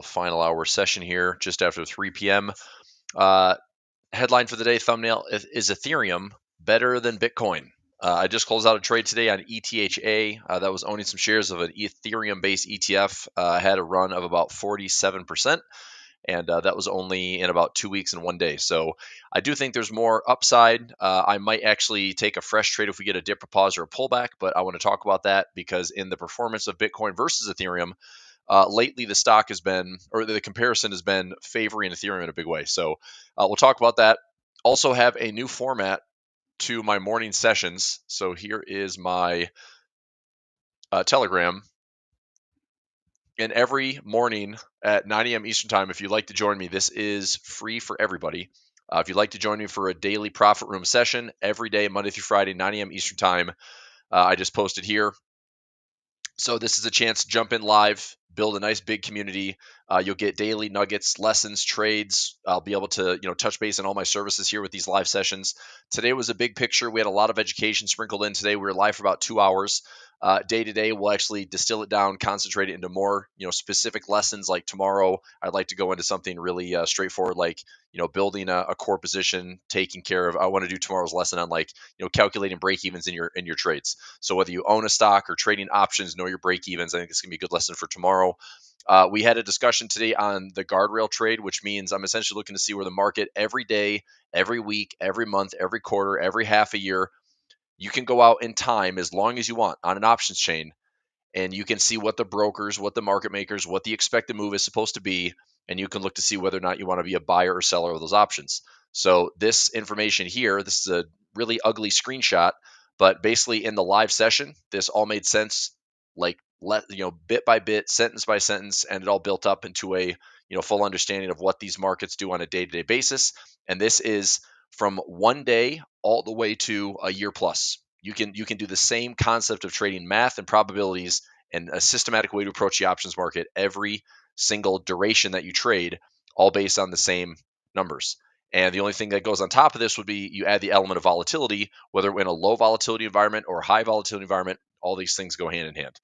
final hour session here just after 3 p.m. Headline for the day, thumbnail, is Ethereum better than Bitcoin? I just closed out a trade today on ETHA that was owning some shares of an Ethereum-based ETF. Had a run of about 47%. And that was only in about 2 weeks and 1 day. So I do think there's more upside. I might actually take a fresh trade if we get a dip, a pause, or a pullback, but I want to talk about that because in the performance of Bitcoin versus Ethereum, lately the stock has been, or the comparison has been favoring Ethereum in a big way. So we'll talk about that. Also have a new format to my morning sessions. So here is my Telegram. And every morning at 9 a.m. Eastern Time, if you'd like to join me, this is free for everybody. If you'd like to join me for a daily profit room session every day, Monday through Friday, 9 a.m. Eastern Time, I just posted here. So this is a chance to jump in live, build a nice big community. You'll get daily nuggets, lessons, trades. I'll be able to, touch base on all my services here with these live sessions. Today was a big picture. We had a lot of education sprinkled in today. We were live for about 2 hours. Day to day, we'll actually distill it down, concentrate it into more, specific lessons. Like tomorrow, I'd like to go into something really straightforward, like, building a core position, taking care of. I want to do tomorrow's lesson on calculating break evens in your trades. So whether you own a stock or trading options, know your break evens. I think it's gonna be a good lesson for tomorrow. We had a discussion today on the guardrail trade, which means I'm essentially looking to see where the market every day, every week, every month, every quarter, every half a year. You can go out in time as long as you want on an options chain, and you can see what the brokers, what the market makers, what the expected move is supposed to be, and you can look to see whether or not you want to be a buyer or seller of those options. So this information here, this is a really ugly screenshot, but basically in the live session, this all made sense, bit by bit, sentence by sentence, and it all built up into a full understanding of what these markets do on a day-to-day basis. And this is from 1 day all the way to a year plus. You can do the same concept of trading math and probabilities and a systematic way to approach the options market every single duration that you trade, all based on the same numbers. And the only thing that goes on top of this would be you add the element of volatility, whether in a low volatility environment or high volatility environment. All these things go hand in hand.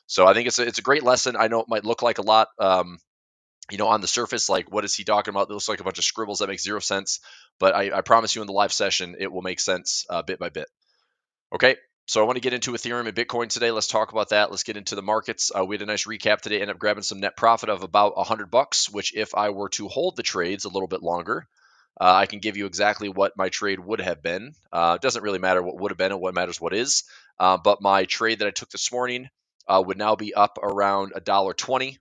So I think it's a great lesson. I know it might look like a lot, on the surface, like, what is he talking about? It looks like a bunch of scribbles that make zero sense. But I promise you in the live session, it will make sense bit by bit. Okay, so I want to get into Ethereum and Bitcoin today. Let's talk about that. Let's get into the markets. We had a nice recap today. Ended up grabbing some net profit of about $100, which if I were to hold the trades a little bit longer, I can give you exactly what my trade would have been. It doesn't really matter what would have been and what matters what is. But my trade that I took this morning would now be up around $1.20.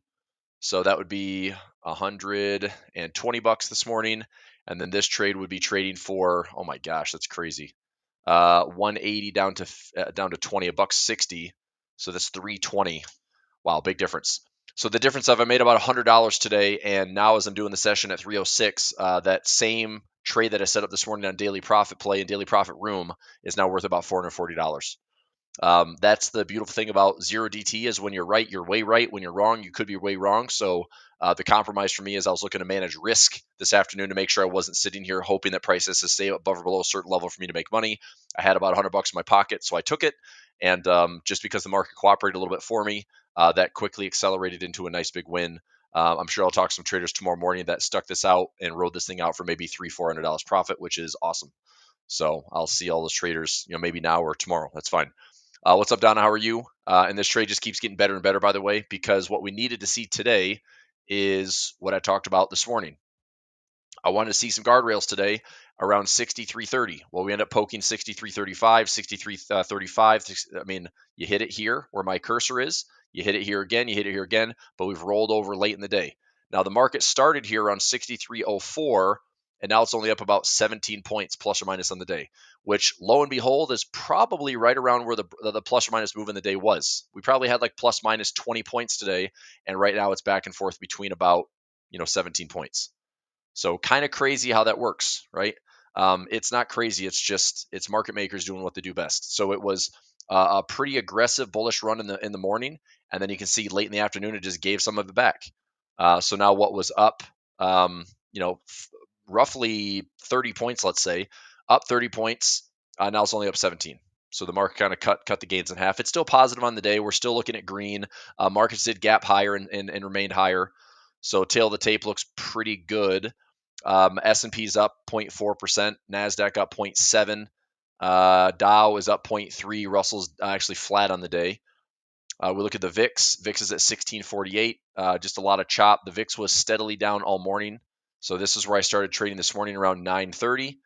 So that would be $120 this morning. And then this trade would be trading for, oh my gosh, that's crazy. 180 down to $20, $1.60. So that's 320. Wow, big difference. So the difference of I made about $100 today, and now as I'm doing the session at 306, that same trade that I set up this morning on Daily Profit Play and Daily Profit Room is now worth about $440. That's the beautiful thing about zero DT is when you're right, you're way right. When you're wrong, you could be way wrong. So the compromise for me is I was looking to manage risk this afternoon to make sure I wasn't sitting here hoping that prices to stay above or below a certain level for me to make money. I had about $100 in my pocket, so I took it. And just because the market cooperated a little bit for me, that quickly accelerated into a nice big win. I'm sure I'll talk to some traders tomorrow morning that stuck this out and rode this thing out for maybe $300-400 profit, which is awesome. So I'll see all those traders, maybe now or tomorrow. That's fine. What's up, Donna? How are you? And this trade just keeps getting better and better, by the way, because what we needed to see today is what I talked about this morning. I wanted to see some guardrails today around 63.30. Well, we end up poking 63.35, 63.35. I mean, you hit it here where my cursor is. You hit it here again. You hit it here again. But we've rolled over late in the day. Now, the market started here around 63.04. And now it's only up about 17 points plus or minus on the day, which lo and behold is probably right around where the plus or minus move in the day was. We probably had like plus minus 20 points today. And right now it's back and forth between about, 17 points. So kind of crazy how that works, right? It's not crazy. It's market makers doing what they do best. So it was a pretty aggressive bullish run in the morning. And then you can see late in the afternoon, it just gave some of it back. So now what was up, roughly 30 points, let's say, up 30 points. Now it's only up 17. So the market kind of cut the gains in half. It's still positive on the day. We're still looking at green. Markets did gap higher and remained higher. So tail of the tape looks pretty good. S&P's up 0.4%, Nasdaq up 0.7, Dow is up 0.3, Russell's actually flat on the day. We look at the VIX. VIX is at 1648. Just a lot of chop. The VIX was steadily down all morning. So this is where I started trading this morning around 9:30,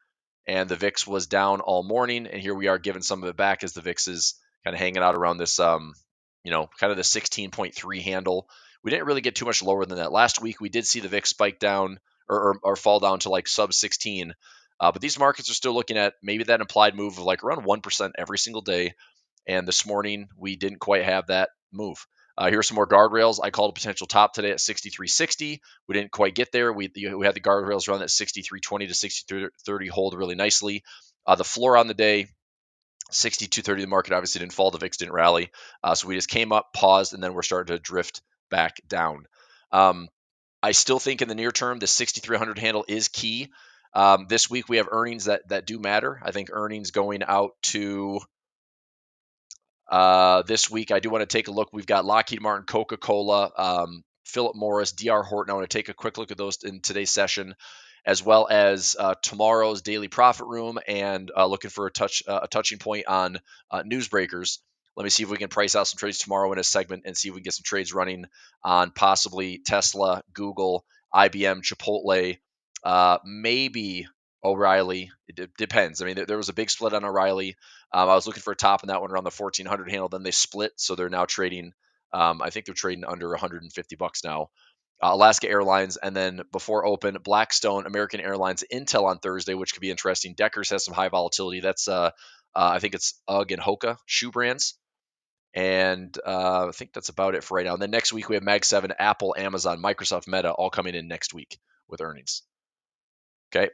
and the VIX was down all morning. And here we are giving some of it back as the VIX is kind of hanging out around this, kind of the 16.3 handle. We didn't really get too much lower than that. Last week we did see the VIX spike down or fall down to like sub 16. But these markets are still looking at maybe that implied move of like around 1% every single day. And this morning, we didn't quite have that move. Here's some more guardrails. I called a potential top today at 63.60. We didn't quite get there. We had the guardrails run at 63.20 to 63.30 hold really nicely. The floor on the day, 62.30. The market obviously didn't fall. The VIX didn't rally. So we just came up, paused, and then we're starting to drift back down. I still think in the near term, the 6,300 handle is key. This week, we have earnings that do matter. I think earnings going out to this week, I do want to take a look. We've got Lockheed Martin, Coca-Cola, Philip Morris, D.R. Horton. I want to take a quick look at those in today's session, as well as tomorrow's daily profit room, and looking for a touching point on newsbreakers. Let me see if we can price out some trades tomorrow in a segment and see if we can get some trades running on possibly Tesla, Google, IBM, Chipotle, maybe O'Reilly. It depends. I mean, there was a big split on O'Reilly. I was looking for a top in that one around the 1400 handle. Then they split, so they're now trading. I think they're trading under 150 bucks now. Alaska Airlines, and then before open, Blackstone, American Airlines, Intel on Thursday, which could be interesting. Deckers has some high volatility. That's I think it's UGG and Hoka shoe brands, and I think that's about it for right now. And then next week we have Mag 7, Apple, Amazon, Microsoft, Meta, all coming in next week with earnings. Okay.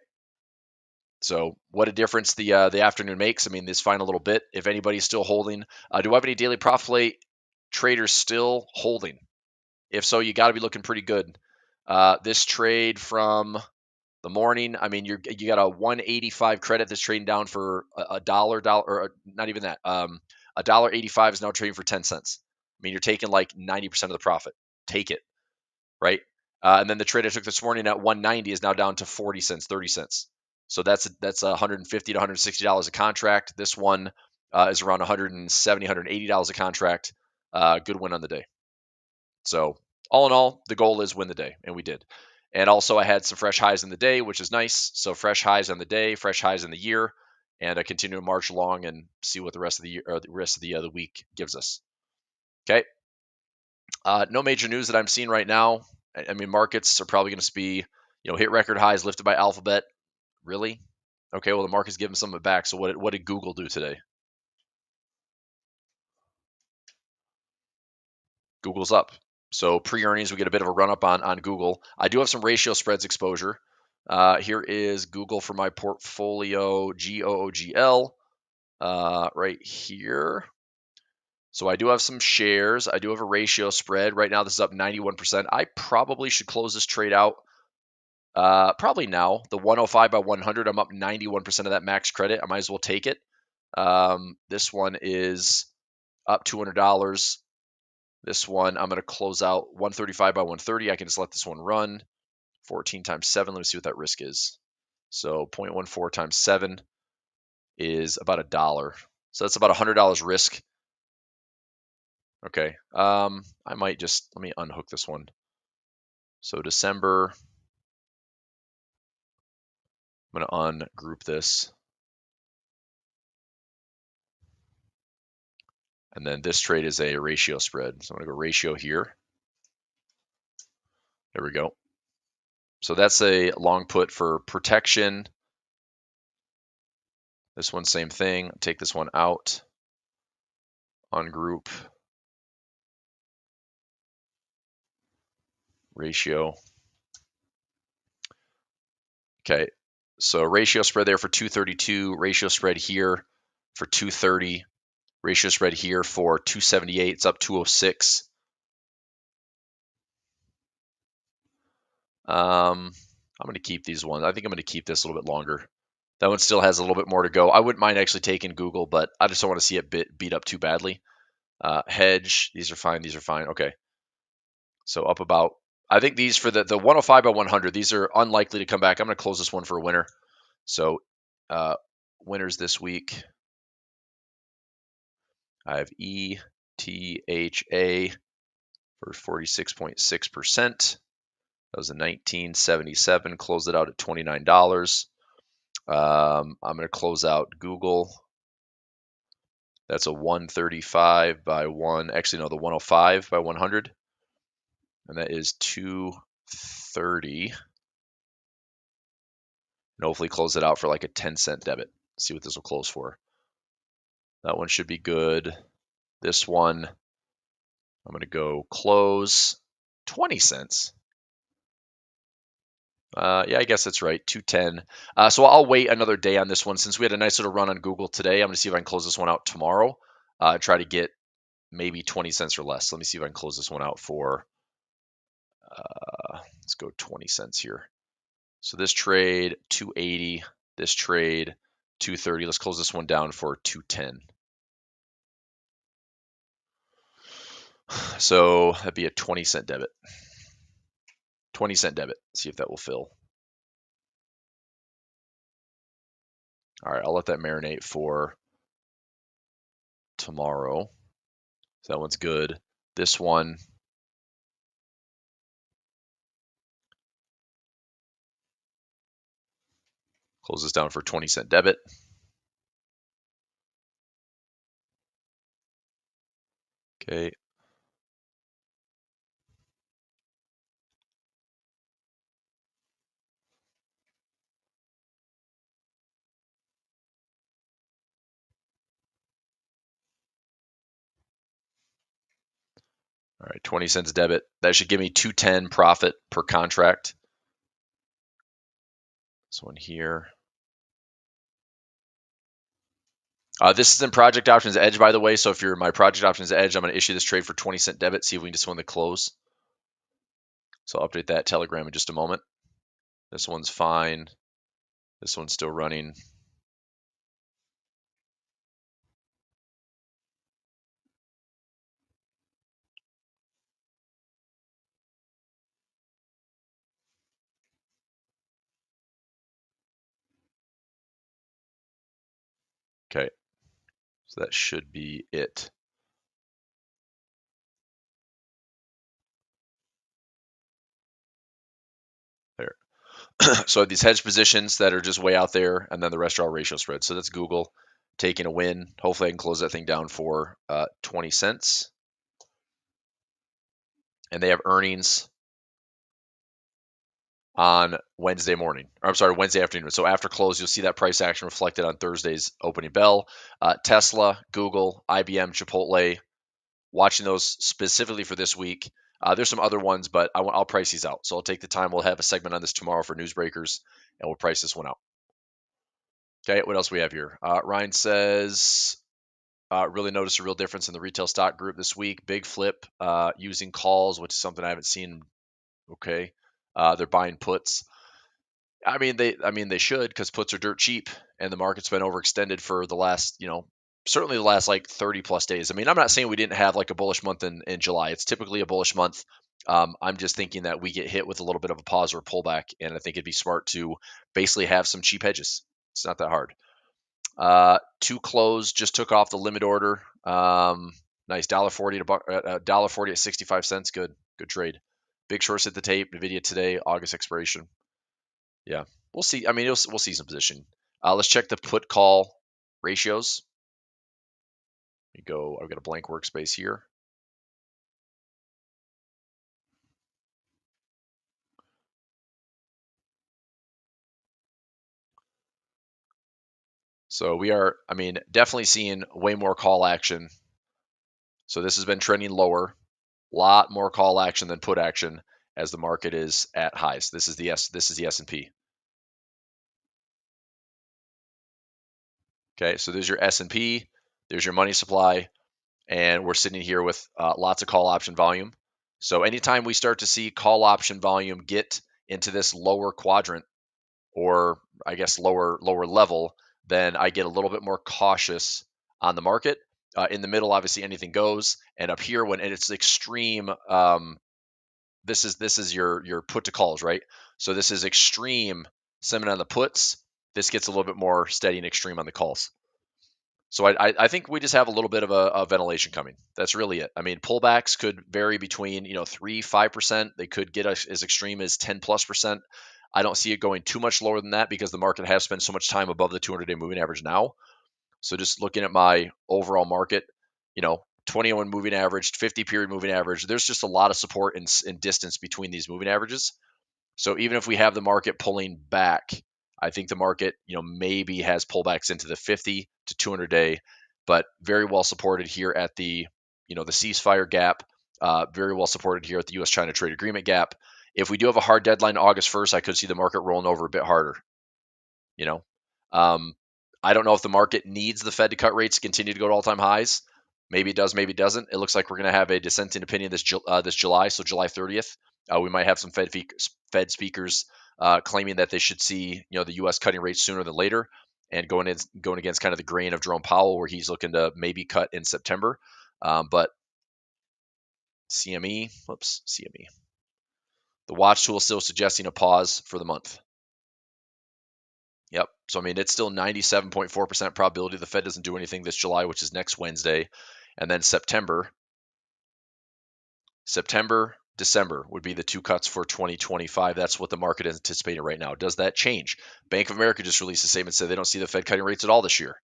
So what a difference the afternoon makes. I mean, this final little bit, if anybody's still holding, do I have any daily profit play traders still holding? If so, you got to be looking pretty good. This trade from the morning, I mean, you got a 185 credit that's trading down for a dollar, or not even that. $1.85 is now trading for 10 cents. I mean, you're taking like 90% of the profit. Take it, right? And then the trade I took this morning at 190 is now down to 40 cents, 30 cents. So that's $150 to $160 a contract. This one is around $170, $180 a contract. Good win on the day. So all in all, the goal is win the day, and we did. And also I had some fresh highs in the day, which is nice. So fresh highs on the day, fresh highs in the year, and I continue to march along and see what the rest of the year or the rest of the week gives us. Okay. No major news that I'm seeing right now. I mean, markets are probably going to be, hit record highs lifted by Alphabet. Really? Okay, well, the market's giving some of it back. So what did Google do today? Google's up. So pre-earnings, we get a bit of a run-up on Google. I do have some ratio spreads exposure. Here is Google for my portfolio, GOOGL, right here. So I do have some shares. I do have a ratio spread. Right now, this is up 91%. I probably should close this trade out probably now. The 105 by 100, I'm up 91% of that max credit. I might as well take it. This one is up $200. This one, I'm going to close out 135 by 130. I can just let this one run. 14 times 7. Let me see what that risk is. So 0.14 times 7 is about $1. So that's about $100 risk. Okay. I might just, let me unhook this one. So December, I'm going to ungroup this. And then this trade is a ratio spread. So I'm going to go ratio here. There we go. So that's a long put for protection. This one, same thing. Take this one out. Ungroup. Ratio. Okay. So ratio spread there for 232. Ratio spread here for 230. Ratio spread here for 278. It's up 206. I'm going to keep these ones. I think I'm going to keep this a little bit longer. That one still has a little bit more to go. I wouldn't mind actually taking Google, but I just don't want to see it beat up too badly. Hedge. These are fine. These are fine. Okay. So up about I think these for the 105 by 100, these are unlikely to come back. I'm going to close this one for a winner. So winners this week, I have ETHA for 46.6%. That was a 1977. Closed it out at $29. I'm going to close out Google. That's a 135 by 1. Actually, no, the 105 by 100. And that is 230. And hopefully close it out for like a 10-cent debit. See what this will close for. That one should be good. This one, I'm going to go close 20 cents. Yeah, I guess that's right, 210. So I'll wait another day on this one. Since we had a nice little run on Google today, I'm going to see if I can close this one out tomorrow. Try to get maybe 20 cents or less. Let me see if I can close this one out for, let's go 20 cents here. So this trade, 280. This trade, 230. Let's close this one down for 210. So that'd be a 20-cent debit. 20-cent debit. See if that will fill. All right, I'll let that marinate for tomorrow. So that one's good. This one, close this down for 20-cent debit. Okay. All right, 20 cents debit. That should give me 210 profit per contract. This one here. This is in Project Options Edge, by the way. So if you're my Project Options Edge, I'm going to issue this trade for 20-cent debit. See if we can just win the close. So I'll update that Telegram in just a moment. This one's fine. This one's still running. Okay. So that should be it. There. So these hedge positions that are just way out there, and then the rest are all ratio spreads. So that's Google taking a win. Hopefully I can close that thing down for 20 cents. And they have earnings on Wednesday morning. Or I'm sorry, Wednesday afternoon. So after close, you'll see that price action reflected on Thursday's opening bell. Tesla, Google, IBM, Chipotle. Watching those specifically for this week. There's some other ones, but I'll price these out. So I'll take the time. We'll have a segment on this tomorrow for newsbreakers, and we'll price this one out. Okay, what else we have here? Ryan says, really noticed a real difference in the retail stock group this week. Big flip using calls, which is something I haven't seen. Okay, they're buying puts. I mean they should, because puts are dirt cheap, and the market's been overextended for the last, certainly the last like 30 plus days. I mean, I'm not saying we didn't have like a bullish month in July. It's typically a bullish month. I'm just thinking that we get hit with a little bit of a pause or a pullback, and I think it'd be smart to basically have some cheap hedges. It's not that hard. Two close just took off the limit order. Nice $1.40 to $1.40 at 65 cents. Good trade. Big shorts hit the tape. Nvidia today, August expiration. Yeah, we'll see. I mean, we'll see some position. Let's check the put call ratios. Let me go. I've got a blank workspace here. So we are, I mean, definitely seeing way more call action. So this has been trending lower. A lot more call action than put action as the market is at highs. This is the S&P. Okay, so there's your S&P, there's your money supply, and we're sitting here with lots of call option volume. So anytime we start to see call option volume get into this lower quadrant, or I guess lower level, then I get a little bit more cautious on the market. In the middle, obviously anything goes, and up here when it's extreme this is your put to calls, right? So this is extreme sentiment on the puts. This gets a little bit more steady and extreme on the calls. So I think we just have a little bit of a ventilation coming. That's really it. I mean, pullbacks could vary between 3-5%. They could get as extreme as 10+%. I don't see it going too much lower than that because the market has spent so much time above the 200-day moving average now. So just looking at my overall market, 21 moving average, 50 period moving average, there's just a lot of support and distance between these moving averages. So even if we have the market pulling back, I think the market, maybe has pullbacks into the 50 to 200 day, but very well supported here at the ceasefire gap, very well supported here at the U.S.-China trade agreement gap. If we do have a hard deadline August 1st, I could see the market rolling over a bit harder. I don't know if the market needs the Fed to cut rates, continue to go to all-time highs. Maybe it does, maybe it doesn't. It looks like we're going to have a dissenting opinion this July, so July 30th. We might have some Fed speakers claiming that they should see the U.S. cutting rates sooner than later, and going against kind of the grain of Jerome Powell, where he's looking to maybe cut in September. But CME, the watch tool is still suggesting a pause for the month. Yep. So, I mean, it's still 97.4% probability the Fed doesn't do anything this July, which is next Wednesday. And then September, December would be the two cuts for 2025. That's what the market is anticipating right now. Does that change? Bank of America just released a statement, said they don't see the Fed cutting rates at all this year.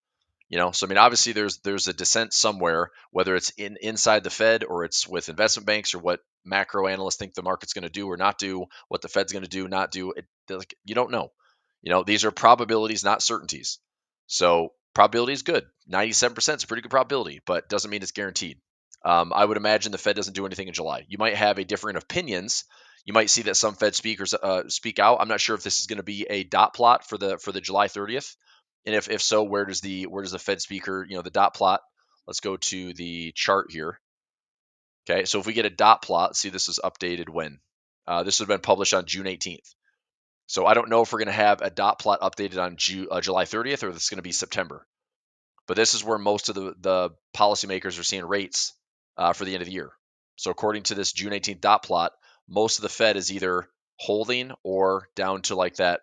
So I mean, obviously there's a dissent somewhere, whether it's inside the Fed or it's with investment banks or what macro analysts think the market's going to do or not do, what the Fed's going to do, not do. You don't know. These are probabilities, not certainties. So probability is good. 97% is a pretty good probability, but doesn't mean it's guaranteed. I would imagine the Fed doesn't do anything in July. You might have a different opinions. You might see that some Fed speakers speak out. I'm not sure if this is going to be a dot plot for the July 30th, and if so, where does the Fed speaker, the dot plot? Let's go to the chart here. Okay, so if we get a dot plot, see this is updated when this has been published on June 18th. So I don't know if we're going to have a dot plot updated on July 30th or this is going to be September. But this is where most of the policymakers are seeing rates for the end of the year. So according to this June 18th dot plot, most of the Fed is either holding or down to like that,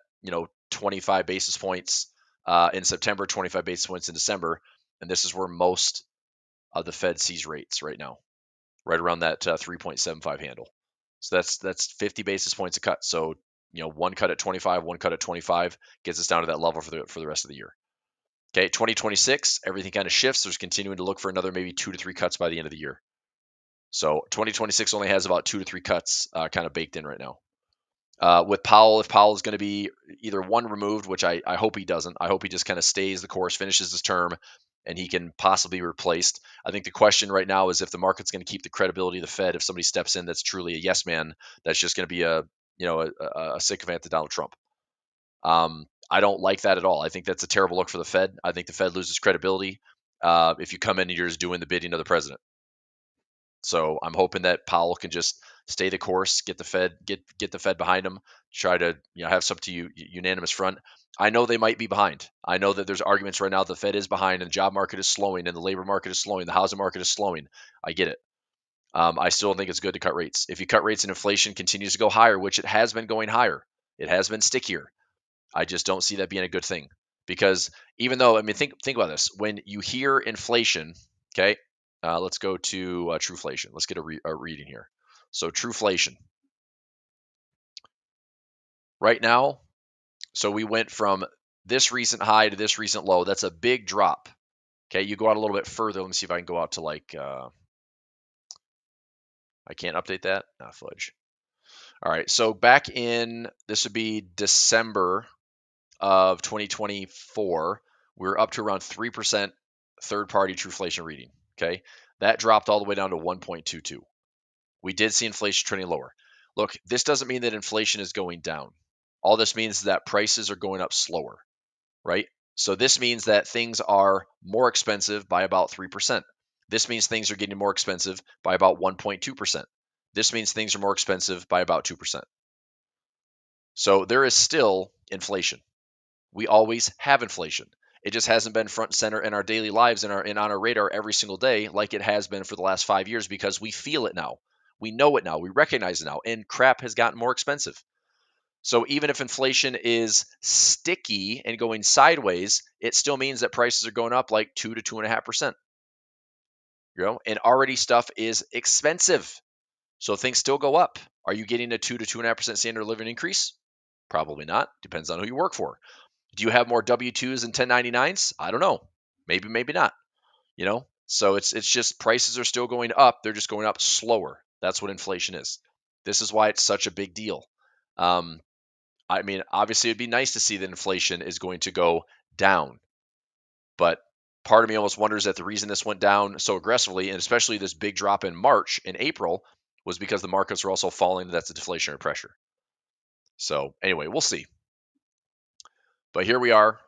25 basis points in September, 25 basis points in December. And this is where most of the Fed sees rates right now, right around that 3.75 handle. So that's 50 basis points a cut. So one cut at 25, one cut at 25 gets us down to that level for the rest of the year. Okay, 2026, everything kind of shifts. There's continuing to look for another maybe 2 to 3 cuts by the end of the year. So 2026 only has about 2 to 3 cuts kind of baked in right now. With Powell, if Powell is going to be either one removed, which I hope he doesn't. I hope he just kind of stays the course, finishes his term, and he can possibly be replaced. I think the question right now is if the market's going to keep the credibility of the Fed. If somebody steps in that's truly a yes man, that's just going to be a sycophant to Donald Trump. I don't like that at all. I think that's a terrible look for the Fed. I think the Fed loses credibility if you come in and you're just doing the bidding of the president. So I'm hoping that Powell can just stay the course, get the Fed behind him, try to have some unanimous front. I know they might be behind. I know that there's arguments right now the Fed is behind and the job market is slowing and the labor market is slowing, the housing market is slowing. I get it. I still think it's good to cut rates. If you cut rates and inflation continues to go higher, which it has been going higher, it has been stickier. I just don't see that being a good thing because even though, I mean, think about this. When you hear inflation, okay, let's go to Trueflation. Let's get a reading here. So Trueflation. Right now, so we went from this recent high to this recent low. That's a big drop. Okay, you go out a little bit further. Let me see if I can go out to like, I can't update that. Fudge. All right, so back in, this would be December of 2024, we were up to around 3% third-party Trueflation reading. Okay, that dropped all the way down to 1.22. We did see inflation trending lower. Look, this doesn't mean that inflation is going down. All this means is that prices are going up slower, right? So this means that things are more expensive by about 3%. This means things are getting more expensive by about 1.2%. This means things are more expensive by about 2%. So there is still inflation. We always have inflation. It just hasn't been front and center in our daily lives and on our radar every single day like it has been for the last 5 years because we feel it now. We know it now. We recognize it now. And crap has gotten more expensive. So even if inflation is sticky and going sideways, it still means that prices are going up like 2 to 2.5%. And already stuff is expensive. So things still go up. Are you getting a 2 to 2.5% standard of living increase? Probably not. Depends on who you work for. Do you have more W-2s and 1099s? I don't know. Maybe, maybe not. So it's just prices are still going up. They're just going up slower. That's what inflation is. This is why it's such a big deal. I mean, obviously, it'd be nice to see that inflation is going to go down. But part of me almost wonders that the reason this went down so aggressively, and especially this big drop in March and April, was because the markets were also falling. That's a deflationary pressure. So anyway, we'll see. But here we are,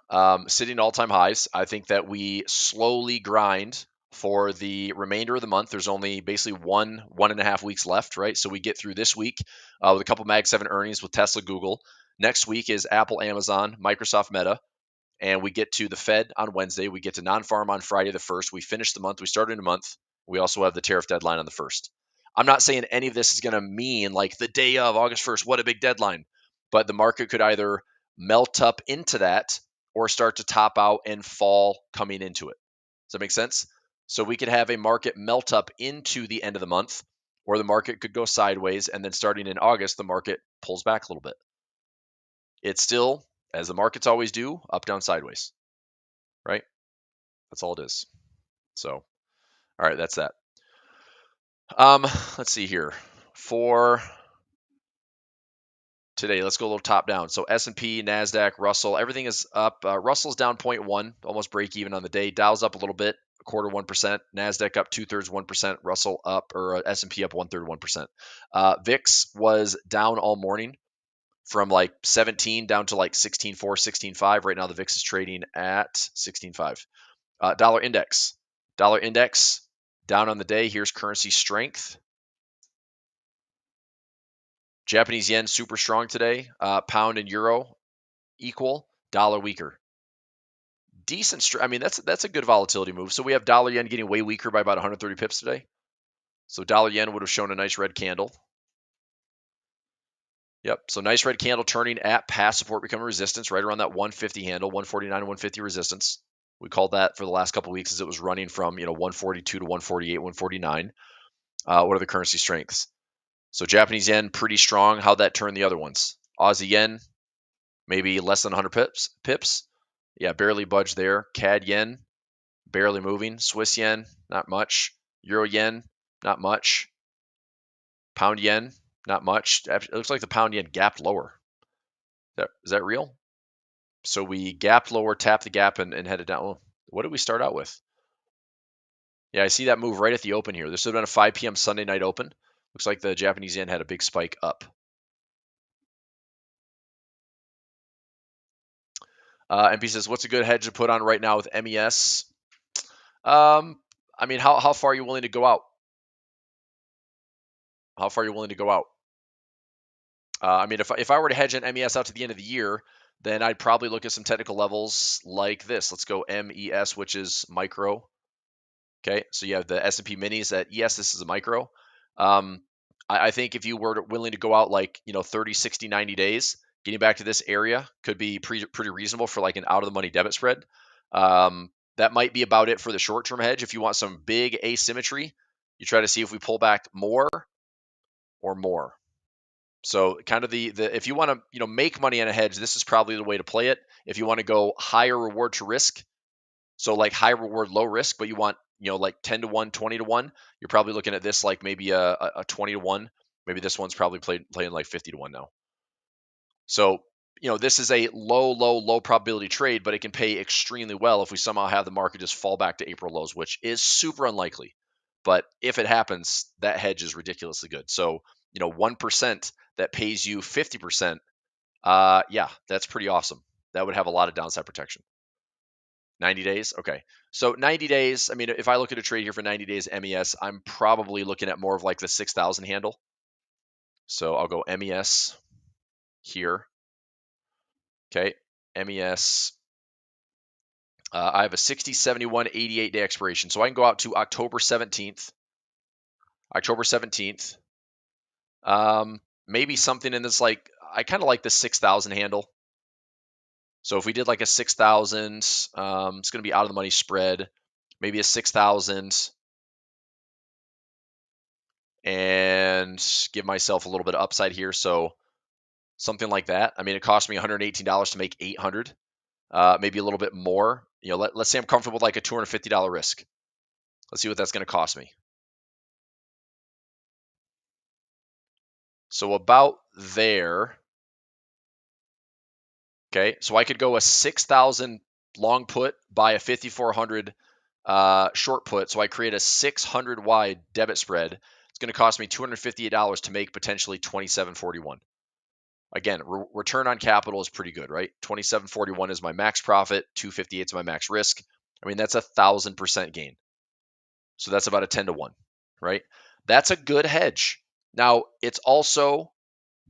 sitting at all-time highs. I think that we slowly grind for the remainder of the month. There's only basically 1.5 weeks left, right? So we get through this week with a couple Mag 7 earnings with Tesla, Google. Next week is Apple, Amazon, Microsoft, Meta. And we get to the Fed on Wednesday. We get to non-farm on Friday the 1st. We finish the month. We started a month. We also have the tariff deadline on the 1st. I'm not saying any of this is going to mean like the day of August 1st, what a big deadline. But the market could either melt up into that or start to top out and fall coming into it. Does that make sense? So we could have a market melt up into the end of the month, or the market could go sideways, and then starting in August, the market pulls back a little bit. It's still, as the markets always do, up, down, sideways, right? That's all it is. So, all right, that's that. Let's see here. For today, let's go a little top down. So S&P, Nasdaq, Russell, everything is up. Russell's down 0.1, almost break even on the day. Dow's up a little bit, 0.25%. Nasdaq up 2/3, 1%. Russell up, or S&P up 1/3, 1%. VIX was down all morning from like 17 down to like 16.4, 16.5. Right now, the VIX is trading at 16.5. Dollar index down on the day. Here's currency strength. Japanese yen super strong today. Pound and euro equal. Dollar weaker. Decent. I mean, that's a good volatility move. So we have dollar yen getting way weaker by about 130 pips today. So dollar yen would have shown a nice red candle. Yep. So nice red candle turning at past support, becoming resistance right around that 150 handle, 149, 150 resistance. We called that for the last couple of weeks as it was running from 142 to 148, 149. What are the currency strengths? So Japanese yen pretty strong. How'd that turn the other ones? Aussie yen maybe less than 100 pips. Yeah, barely budged there. CAD yen barely moving. Swiss yen not much. Euro yen not much. Pound yen not much. It looks like the pound yen gapped lower. Is that real? So we gapped lower, tapped the gap, and headed down. Well, what did we start out with? Yeah, I see that move right at the open here. This would have been a 5 p.m. Sunday night open. Looks like the Japanese yen had a big spike up. MP says, what's a good hedge to put on right now with MES? I mean, how far are you willing to go out? How far are you willing to go out? I mean, if I were to hedge an MES out to the end of the year, then I'd probably look at some technical levels like this. Let's go MES, which is micro. Okay, so you have the S&P minis at ES. This is a micro. I think if you were willing to go out like 30, 60, 90 days, getting back to this area could be pretty reasonable for like an out of the money debit spread. That might be about it for the short term hedge. If you want some big asymmetry, you try to see if we pull back more or more. So kind of the if you want to make money on a hedge, this is probably the way to play it. If you want to go higher reward to risk, so like high reward, low risk, but you want like 10 to 1, 20 to 1, you're probably looking at this like maybe a 20 to 1. Maybe this one's probably playing like 50 to 1 now. So this is a low probability trade, but it can pay extremely well if we somehow have the market just fall back to April lows, which is super unlikely. But if it happens, that hedge is ridiculously good. So 1% that pays you 50%, yeah, that's pretty awesome. That would have a lot of downside protection. 90 days? Okay. So 90 days, I mean, if I look at a trade here for 90 days MES, I'm probably looking at more of like the 6,000 handle. So I'll go MES here. Okay. MES. I have a 60, 71, 88 day expiration. So I can go out to October 17th. October 17th. Maybe something in this, like, I kind of like the 6,000 handle. So if we did like a 6,000, it's going to be out of the money spread, maybe a 6,000, and give myself a little bit of upside here. So something like that. I mean, it cost me $118 to make 800, maybe a little bit more. Let's say I'm comfortable with like a $250 risk. Let's see what that's going to cost me. So about there. Okay, so I could go a 6,000 long put, buy a 5,400 short put. So I create a 600 wide debit spread. It's going to cost me $258 to make potentially 27.41. Again, return on capital is pretty good, right? 27.41 is my max profit. 258 is my max risk. I mean, that's 1,000% gain. So that's about a 10 to 1, right? That's a good hedge. Now, it's also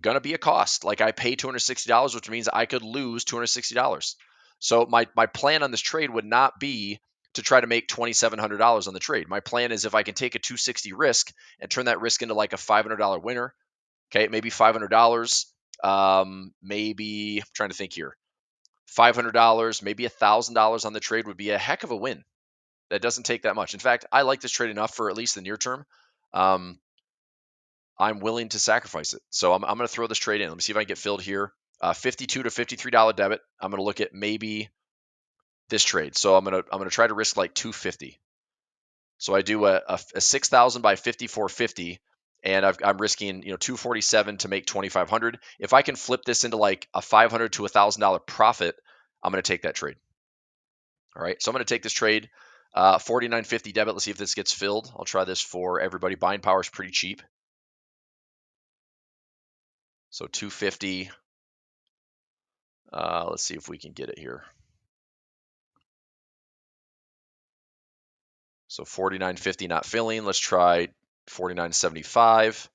going to be a cost. Like, I pay $260, which means I could lose $260. So my plan on this trade would not be to try to make $2,700 on the trade. My plan is, if I can take a 260 risk and turn that risk into like a $500 winner, okay, maybe $500, maybe, I'm trying to think here, $500, maybe $1,000 on the trade would be a heck of a win. That doesn't take that much. In fact, I like this trade enough for at least the near term. I'm willing to sacrifice it. So I'm going to throw this trade in. Let me see if I can get filled here. $52 to $53 debit. I'm going to look at maybe this trade. So I'm going to try to risk like 250. So I do a 6,000 by 5450, and I'm risking 247 to make 2,500. If I can flip this into like a $500 to $1,000 profit, I'm going to take that trade. All right. So I'm going to take this trade. 49.50 debit. Let's see if this gets filled. I'll try this for everybody. Buying power is pretty cheap. So 250. Let's see if we can get it here. So 49.50 not filling. Let's try 49.75.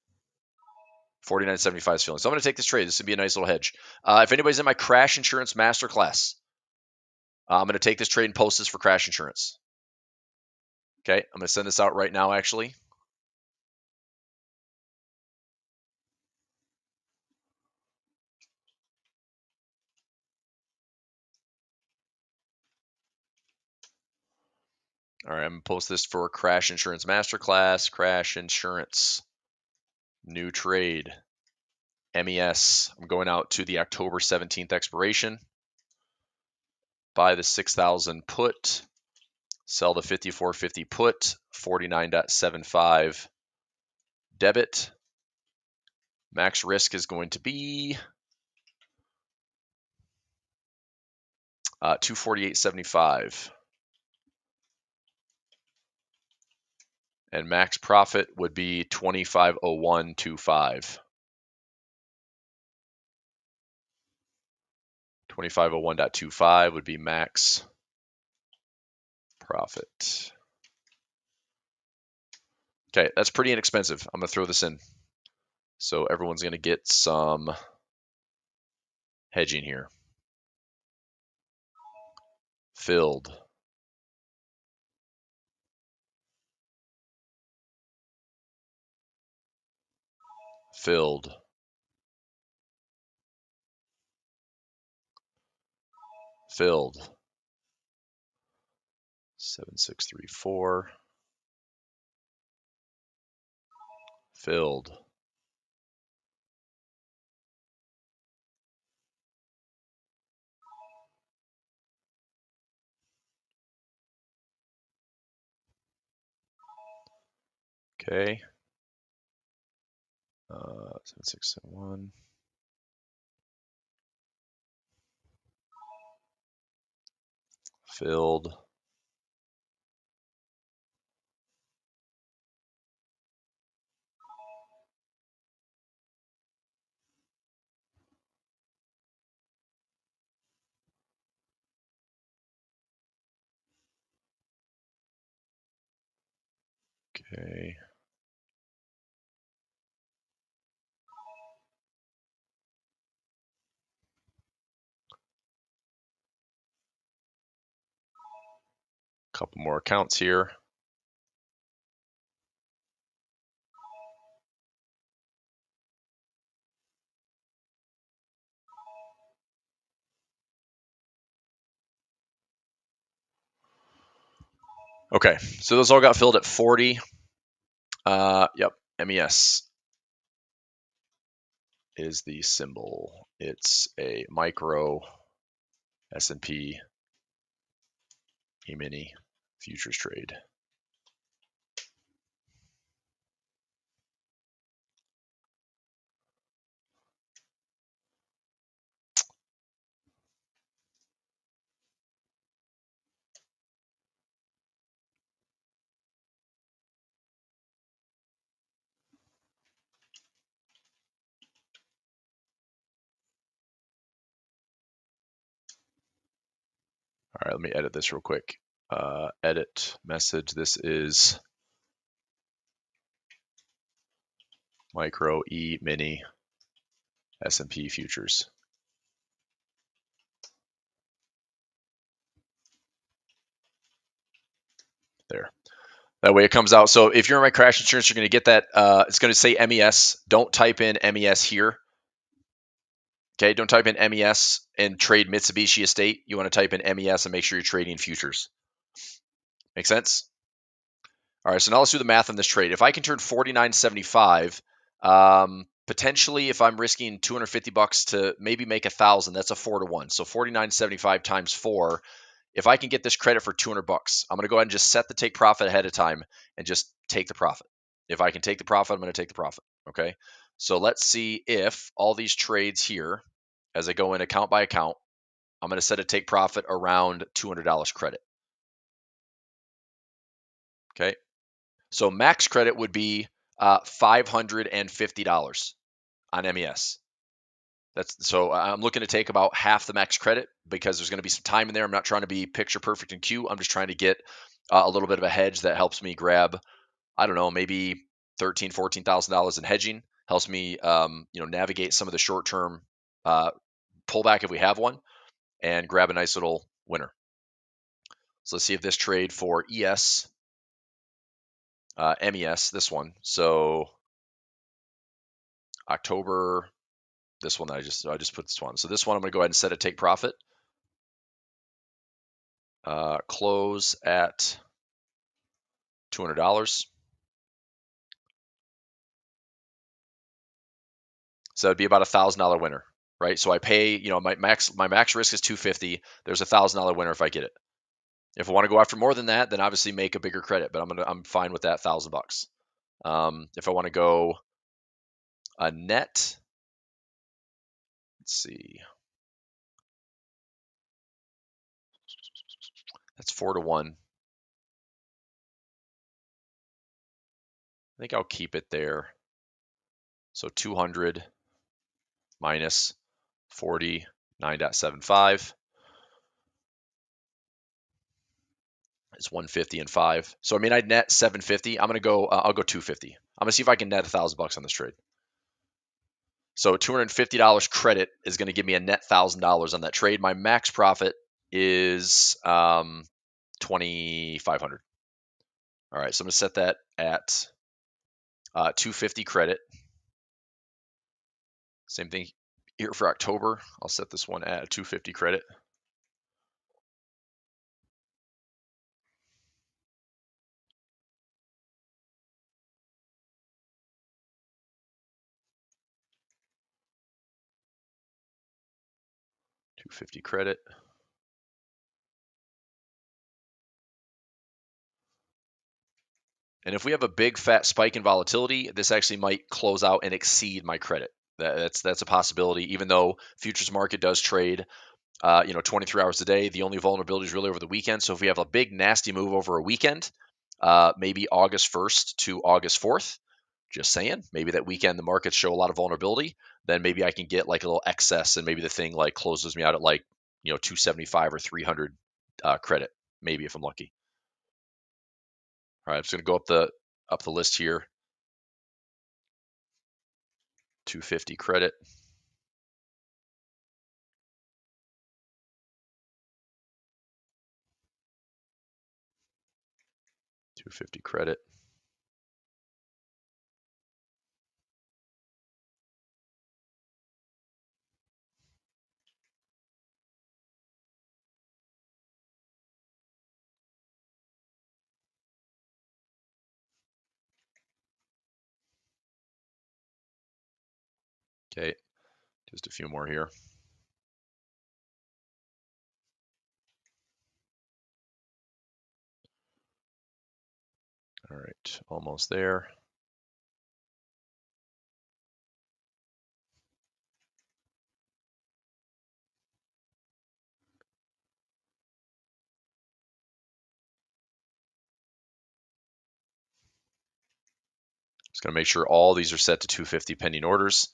49.75 is filling. So I'm going to take this trade. This would be a nice little hedge. If anybody's in my crash insurance masterclass, I'm going to take this trade and post this for crash insurance. Okay, I'm going to send this out right now, actually. All right, I'm going to post this for crash insurance masterclass, crash insurance, new trade, MES. I'm going out to the October 17th expiration. Buy the 6,000 put, sell the 5450 put, 49.75 debit. Max risk is going to be 248.75. And max profit would be 2501.25. 2501.25 would be max profit. Okay, that's pretty inexpensive. I'm going to throw this in. So everyone's going to get some hedging here. Filled. Filled. Filled. 7634. Filled. Okay. 7671. Filled. Okay. Couple more accounts here. Okay, so those all got filled at 40. Yep, MES is the symbol. It's a micro S&P E-mini futures trade. All right, let me edit this real quick. Edit message. This is micro E-mini S&P futures. There. That way it comes out. So if you're in my crash insurance, you're going to get that. It's going to say MES. Don't type in MES here. Okay, don't type in MES and trade Mitsubishi Estate. You want to type in MES and make sure you're trading futures. Make sense? All right, so now let's do the math on this trade. If I can turn 49.75, potentially if I'm risking 250 bucks to maybe make 1,000, that's a 4-to-1. So 49.75 times 4. If I can get this credit for 200 bucks, I'm going to go ahead and just set the take profit ahead of time and just take the profit. If I can take the profit, I'm going to take the profit. Okay. So let's see if all these trades here, as I go in account by account, I'm going to set a take profit around $200 credit. Okay. So max credit would be $550 on MES. So I'm looking to take about half the max credit because there's going to be some time in there. I'm not trying to be picture perfect in Q. I'm just trying to get a little bit of a hedge that helps me grab, I don't know, maybe $13,000-$14,000 in hedging. Helps me, navigate some of the short-term pullback if we have one, and grab a nice little winner. So let's see if this trade for MES, this one. So October, this one that I just put this one. So this one I'm going to go ahead and set a take profit. Close at $200. So it'd be about $1,000 winner, right? So I pay, my max risk is $250. There's $1,000 winner if I get it. If I want to go after more than that, then obviously make a bigger credit, but I'm fine with that $1,000. If I want to go a net, let's see, that's 4-to-1. I think I'll keep it there. So 200 minus 49.75 is 150 and 5. So I mean, I'd net 750. I'm gonna go. I'll go 250. I'm gonna see if I can net $1,000 on this trade. So $250 credit is going to give me a net $1,000 on that trade. My max profit is 2,500. All right, so I'm going to set that at 250 credit. Same thing here for October. I'll set this one at 250 credit. $250 credit. And if we have a big fat spike in volatility, this actually might close out and exceed my credit. That's a possibility, even though futures market does trade 23 hours a day. The only vulnerability is really over the weekend. So if we have a big nasty move over a weekend, maybe August 1st to August 4th, just saying, maybe that weekend the markets show a lot of vulnerability, then maybe I can get like a little excess and maybe the thing like closes me out at like, 275 or 300 credit, maybe if I'm lucky. All right, I'm just going to go up the list here. 250 credit. $250 credit. Okay, just a few more here. All right, almost there. Just going to make sure all these are set to 250 pending orders.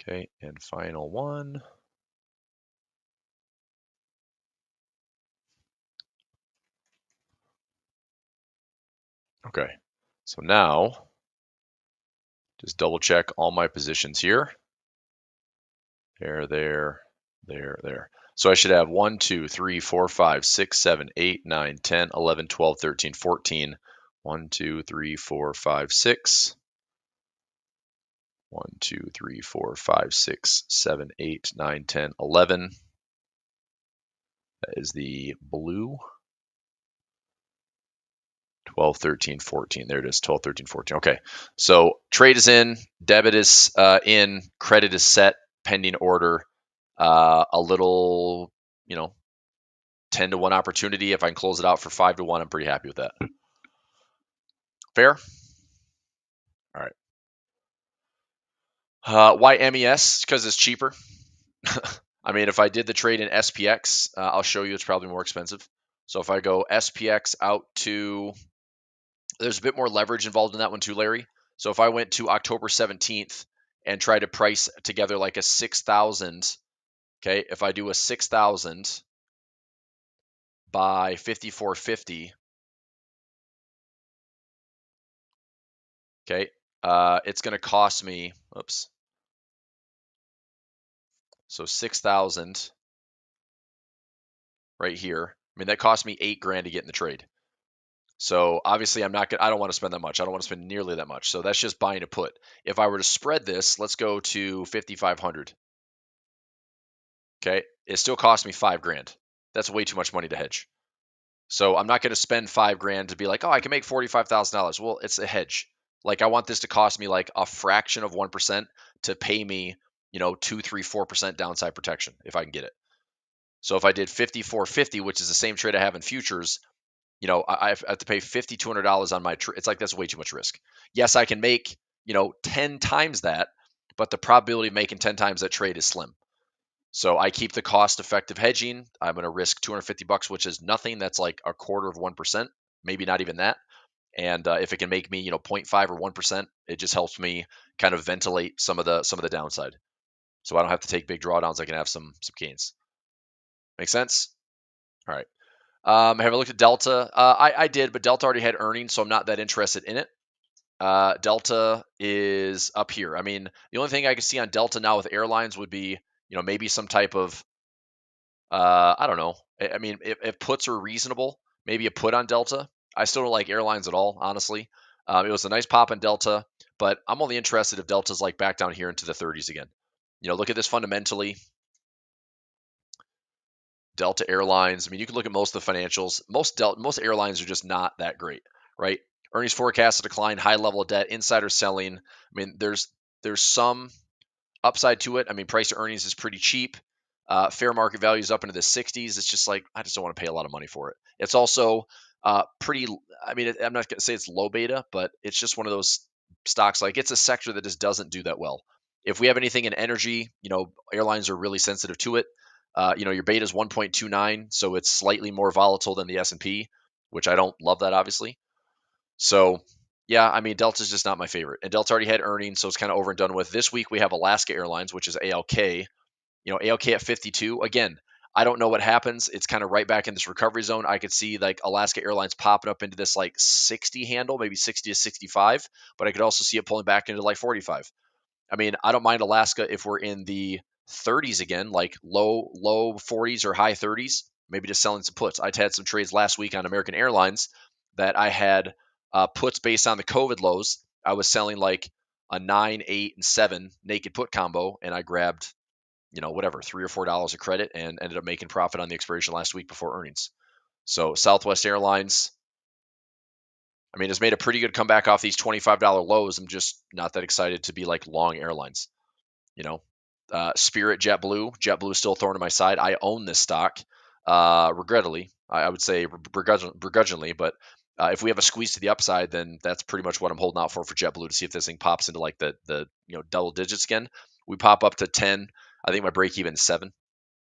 Okay, and final one. Okay, so now just double check all my positions here. There. So I should have 1, 2, 3, 4, 5, 6, 7, 8, 9, 10, 11, 12, 13, 14. 1, 2, 3, 4, 5, 6. 1, 2, 3, 4, 5, 6, 7, 8, 9, 10, 11. That is the blue. 12, 13, 14. There it is, 12, 13, 14. Okay, so trade is in, debit is in, credit is set, pending order. A little, 10 to 1 opportunity. If I can close it out for 5 to 1, I'm pretty happy with that. Fair? All right. Why MES? Because it's cheaper. I mean, if I did the trade in SPX, I'll show you it's probably more expensive. So if I go SPX out to, there's a bit more leverage involved in that one too, Larry. So if I went to October 17th and try to price together like a 6,000, okay, if I do a 6,000 by 54.50, okay, it's going to cost me, oops, so 6,000 right here. I mean, that cost me $8,000 to get in the trade. So obviously I don't want to spend that much. I don't want to spend nearly that much. So that's just buying a put. If I were to spread this, let's go to 5,500. Okay. It still cost me $5,000. That's way too much money to hedge. So I'm not going to spend $5,000 to be like, oh, I can make $45,000. Well, it's a hedge. Like I want this to cost me like a fraction of 1% to pay me, 2, 3, 4% downside protection if I can get it. So if I did 54.50, which is the same trade I have in futures, I have to pay $5,200 on my trade. It's like that's way too much risk. Yes, I can make 10 times that, but the probability of making 10 times that trade is slim. So I keep the cost-effective hedging. I'm going to risk $250, which is nothing. That's like a quarter of 1%, maybe not even that. And if it can make me 0.5 or 1%, it just helps me kind of ventilate some of the downside. So I don't have to take big drawdowns. I can have some gains. Make sense? All right. Have I looked at Delta? I did, but Delta already had earnings, so I'm not that interested in it. Delta is up here. I mean, the only thing I can see on Delta now with airlines would be, maybe some type of, I don't know. I mean, if puts are reasonable, maybe a put on Delta. I still don't like airlines at all, honestly. It was a nice pop on Delta, but I'm only interested if Delta's like back down here into the 30s again. Look at this fundamentally. Delta Airlines. I mean, you can look at most of the financials. Most airlines are just not that great, right? Earnings forecast to decline, high level of debt, insider selling. I mean, there's some upside to it. I mean, price to earnings is pretty cheap. Fair market value is up into the 60s. It's just like I just don't want to pay a lot of money for it. It's also pretty. I mean, I'm not going to say it's low beta, but it's just one of those stocks. Like it's a sector that just doesn't do that well. If we have anything in energy, airlines are really sensitive to it. Your beta is 1.29, so it's slightly more volatile than the S&P, which I don't love that, obviously. So, yeah, I mean, Delta's just not my favorite. And Delta already had earnings, so it's kind of over and done with. This week we have Alaska Airlines, which is ALK. ALK at 52. Again, I don't know what happens. It's kind of right back in this recovery zone. I could see like Alaska Airlines popping up into this like 60 handle, maybe 60 to 65, but I could also see it pulling back into like 45. I mean, I don't mind Alaska if we're in the 30s again, like low 40s or high 30s, maybe just selling some puts. I had some trades last week on American Airlines that I had puts based on the COVID lows. I was selling like a 9, 8, and 7 naked put combo, and I grabbed, whatever, $3 or $4 of credit and ended up making profit on the expiration last week before earnings. So Southwest Airlines, I mean, has made a pretty good comeback off these $25 lows. I'm just not that excited to be like long airlines. Spirit, JetBlue is still a thorn in my side. I own this stock, regrettably. I would say begrudgingly, but if we have a squeeze to the upside, then that's pretty much what I'm holding out for JetBlue to see if this thing pops into like the double digits again. We pop up to 10. I think my break even is 7.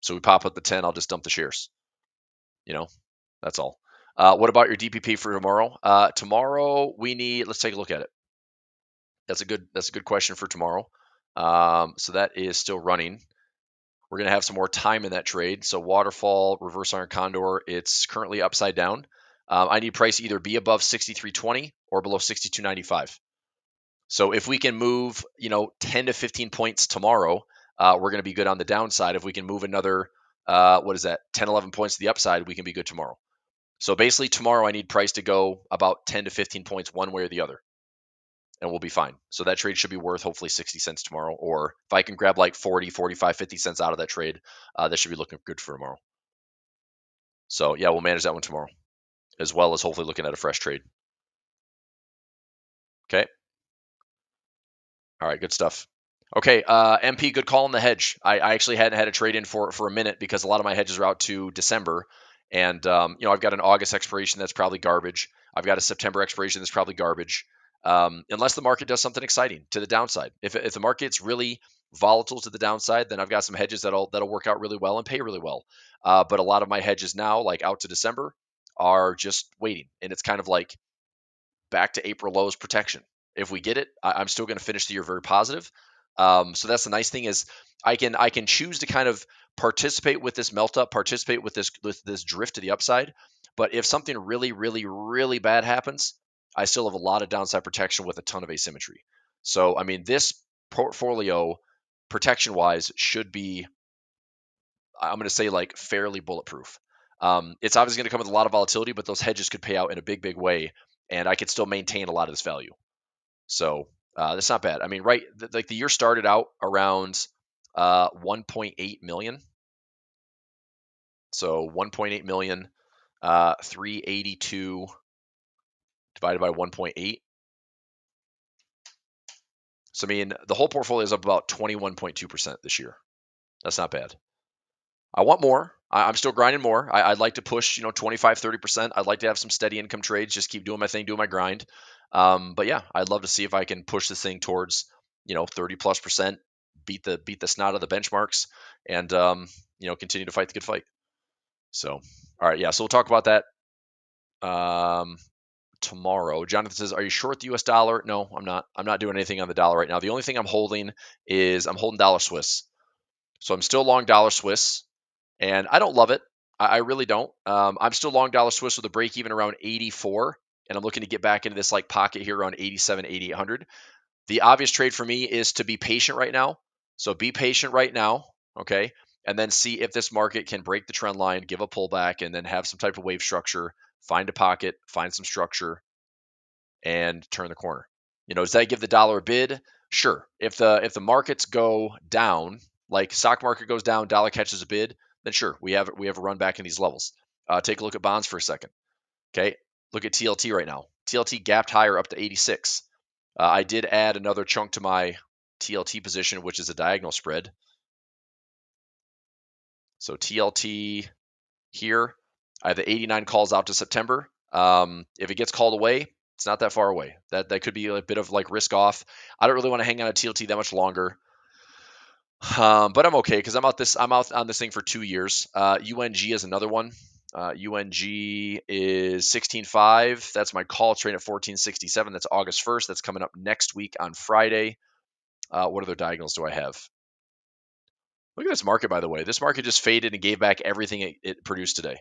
So we pop up to 10. I'll just dump the shares. That's all. What about your DPP for tomorrow? Tomorrow let's take a look at it. That's a good question for tomorrow. So that is still running. We're going to have some more time in that trade. So waterfall, reverse iron condor, it's currently upside down. I need price either be above 63.20 or below 62.95. So if we can move, 10 to 15 points tomorrow, we're going to be good on the downside. If we can move another, 10, 11 points to the upside, we can be good tomorrow. So basically tomorrow I need price to go about 10 to 15 points one way or the other, and we'll be fine. So that trade should be worth hopefully 60 cents tomorrow. Or if I can grab like 40, 45, 50 cents out of that trade, that should be looking good for tomorrow. So yeah, we'll manage that one tomorrow, as well as hopefully looking at a fresh trade. Okay. All right, good stuff. Okay, MP, good call on the hedge. I actually hadn't had a trade in for a minute because a lot of my hedges are out to December, and I've got an August expiration that's probably garbage. I've got a September expiration that's probably garbage, unless the market does something exciting to the downside. If the market's really volatile to the downside, then I've got some hedges that'll work out really well and pay really well. But a lot of my hedges now, like out to December, are just waiting, and it's kind of like back to April lows protection. If we get it, I'm still going to finish the year very positive. So that's the nice thing is I can choose to kind of participate with this melt up, participate with this drift to the upside. But if something really, really, really bad happens, I still have a lot of downside protection with a ton of asymmetry. So I mean, this portfolio protection wise should be, I'm going to say, like fairly bulletproof. It's obviously going to come with a lot of volatility, but those hedges could pay out in a big, big way, and I could still maintain a lot of this value. So that's not bad. I mean, right, like the year started out around 1.8 million. So 1.8 million, 382 divided by 1.8. So I mean, the whole portfolio is up about 21.2% this year. That's not bad. I want more. I'm still grinding more. I'd like to push, 25, 30%. I'd like to have some steady income trades, just keep doing my thing, doing my grind. But yeah, I'd love to see if I can push this thing towards, 30+%, beat the snot of the benchmarks, and, continue to fight the good fight. So, all right. Yeah. So we'll talk about that tomorrow. Jonathan says, are you short the US dollar? No, I'm not. I'm not doing anything on the dollar right now. The only thing I'm holding dollar Swiss. So I'm still long dollar Swiss. And I don't love it. I really don't. I'm still long dollar Swiss with a break even around 84, and I'm looking to get back into this like pocket here around 87, 8800. The obvious trade for me is to be patient right now. So be patient right now, okay? And then see if this market can break the trend line, give a pullback, and then have some type of wave structure, find a pocket, find some structure, and turn the corner. Does that give the dollar a bid? Sure. If the markets go down, like stock market goes down, dollar catches a bid, then sure, we have a run back in these levels. Take a look at bonds for a second. Okay, look at TLT right now. TLT gapped higher up to 86. I did add another chunk to my TLT position, which is a diagonal spread. So TLT here, I have the 89 calls out to September. If it gets called away, it's not that far away. That could be a bit of like risk off. I don't really want to hang on a TLT that much longer. But I'm okay because I'm out on this thing for 2 years. UNG is another one. UNG is 16.5. That's my call trade at 14.67. That's August 1st. That's coming up next week on Friday. What other diagonals do I have? Look at this market, by the way. This market just faded and gave back everything it produced today.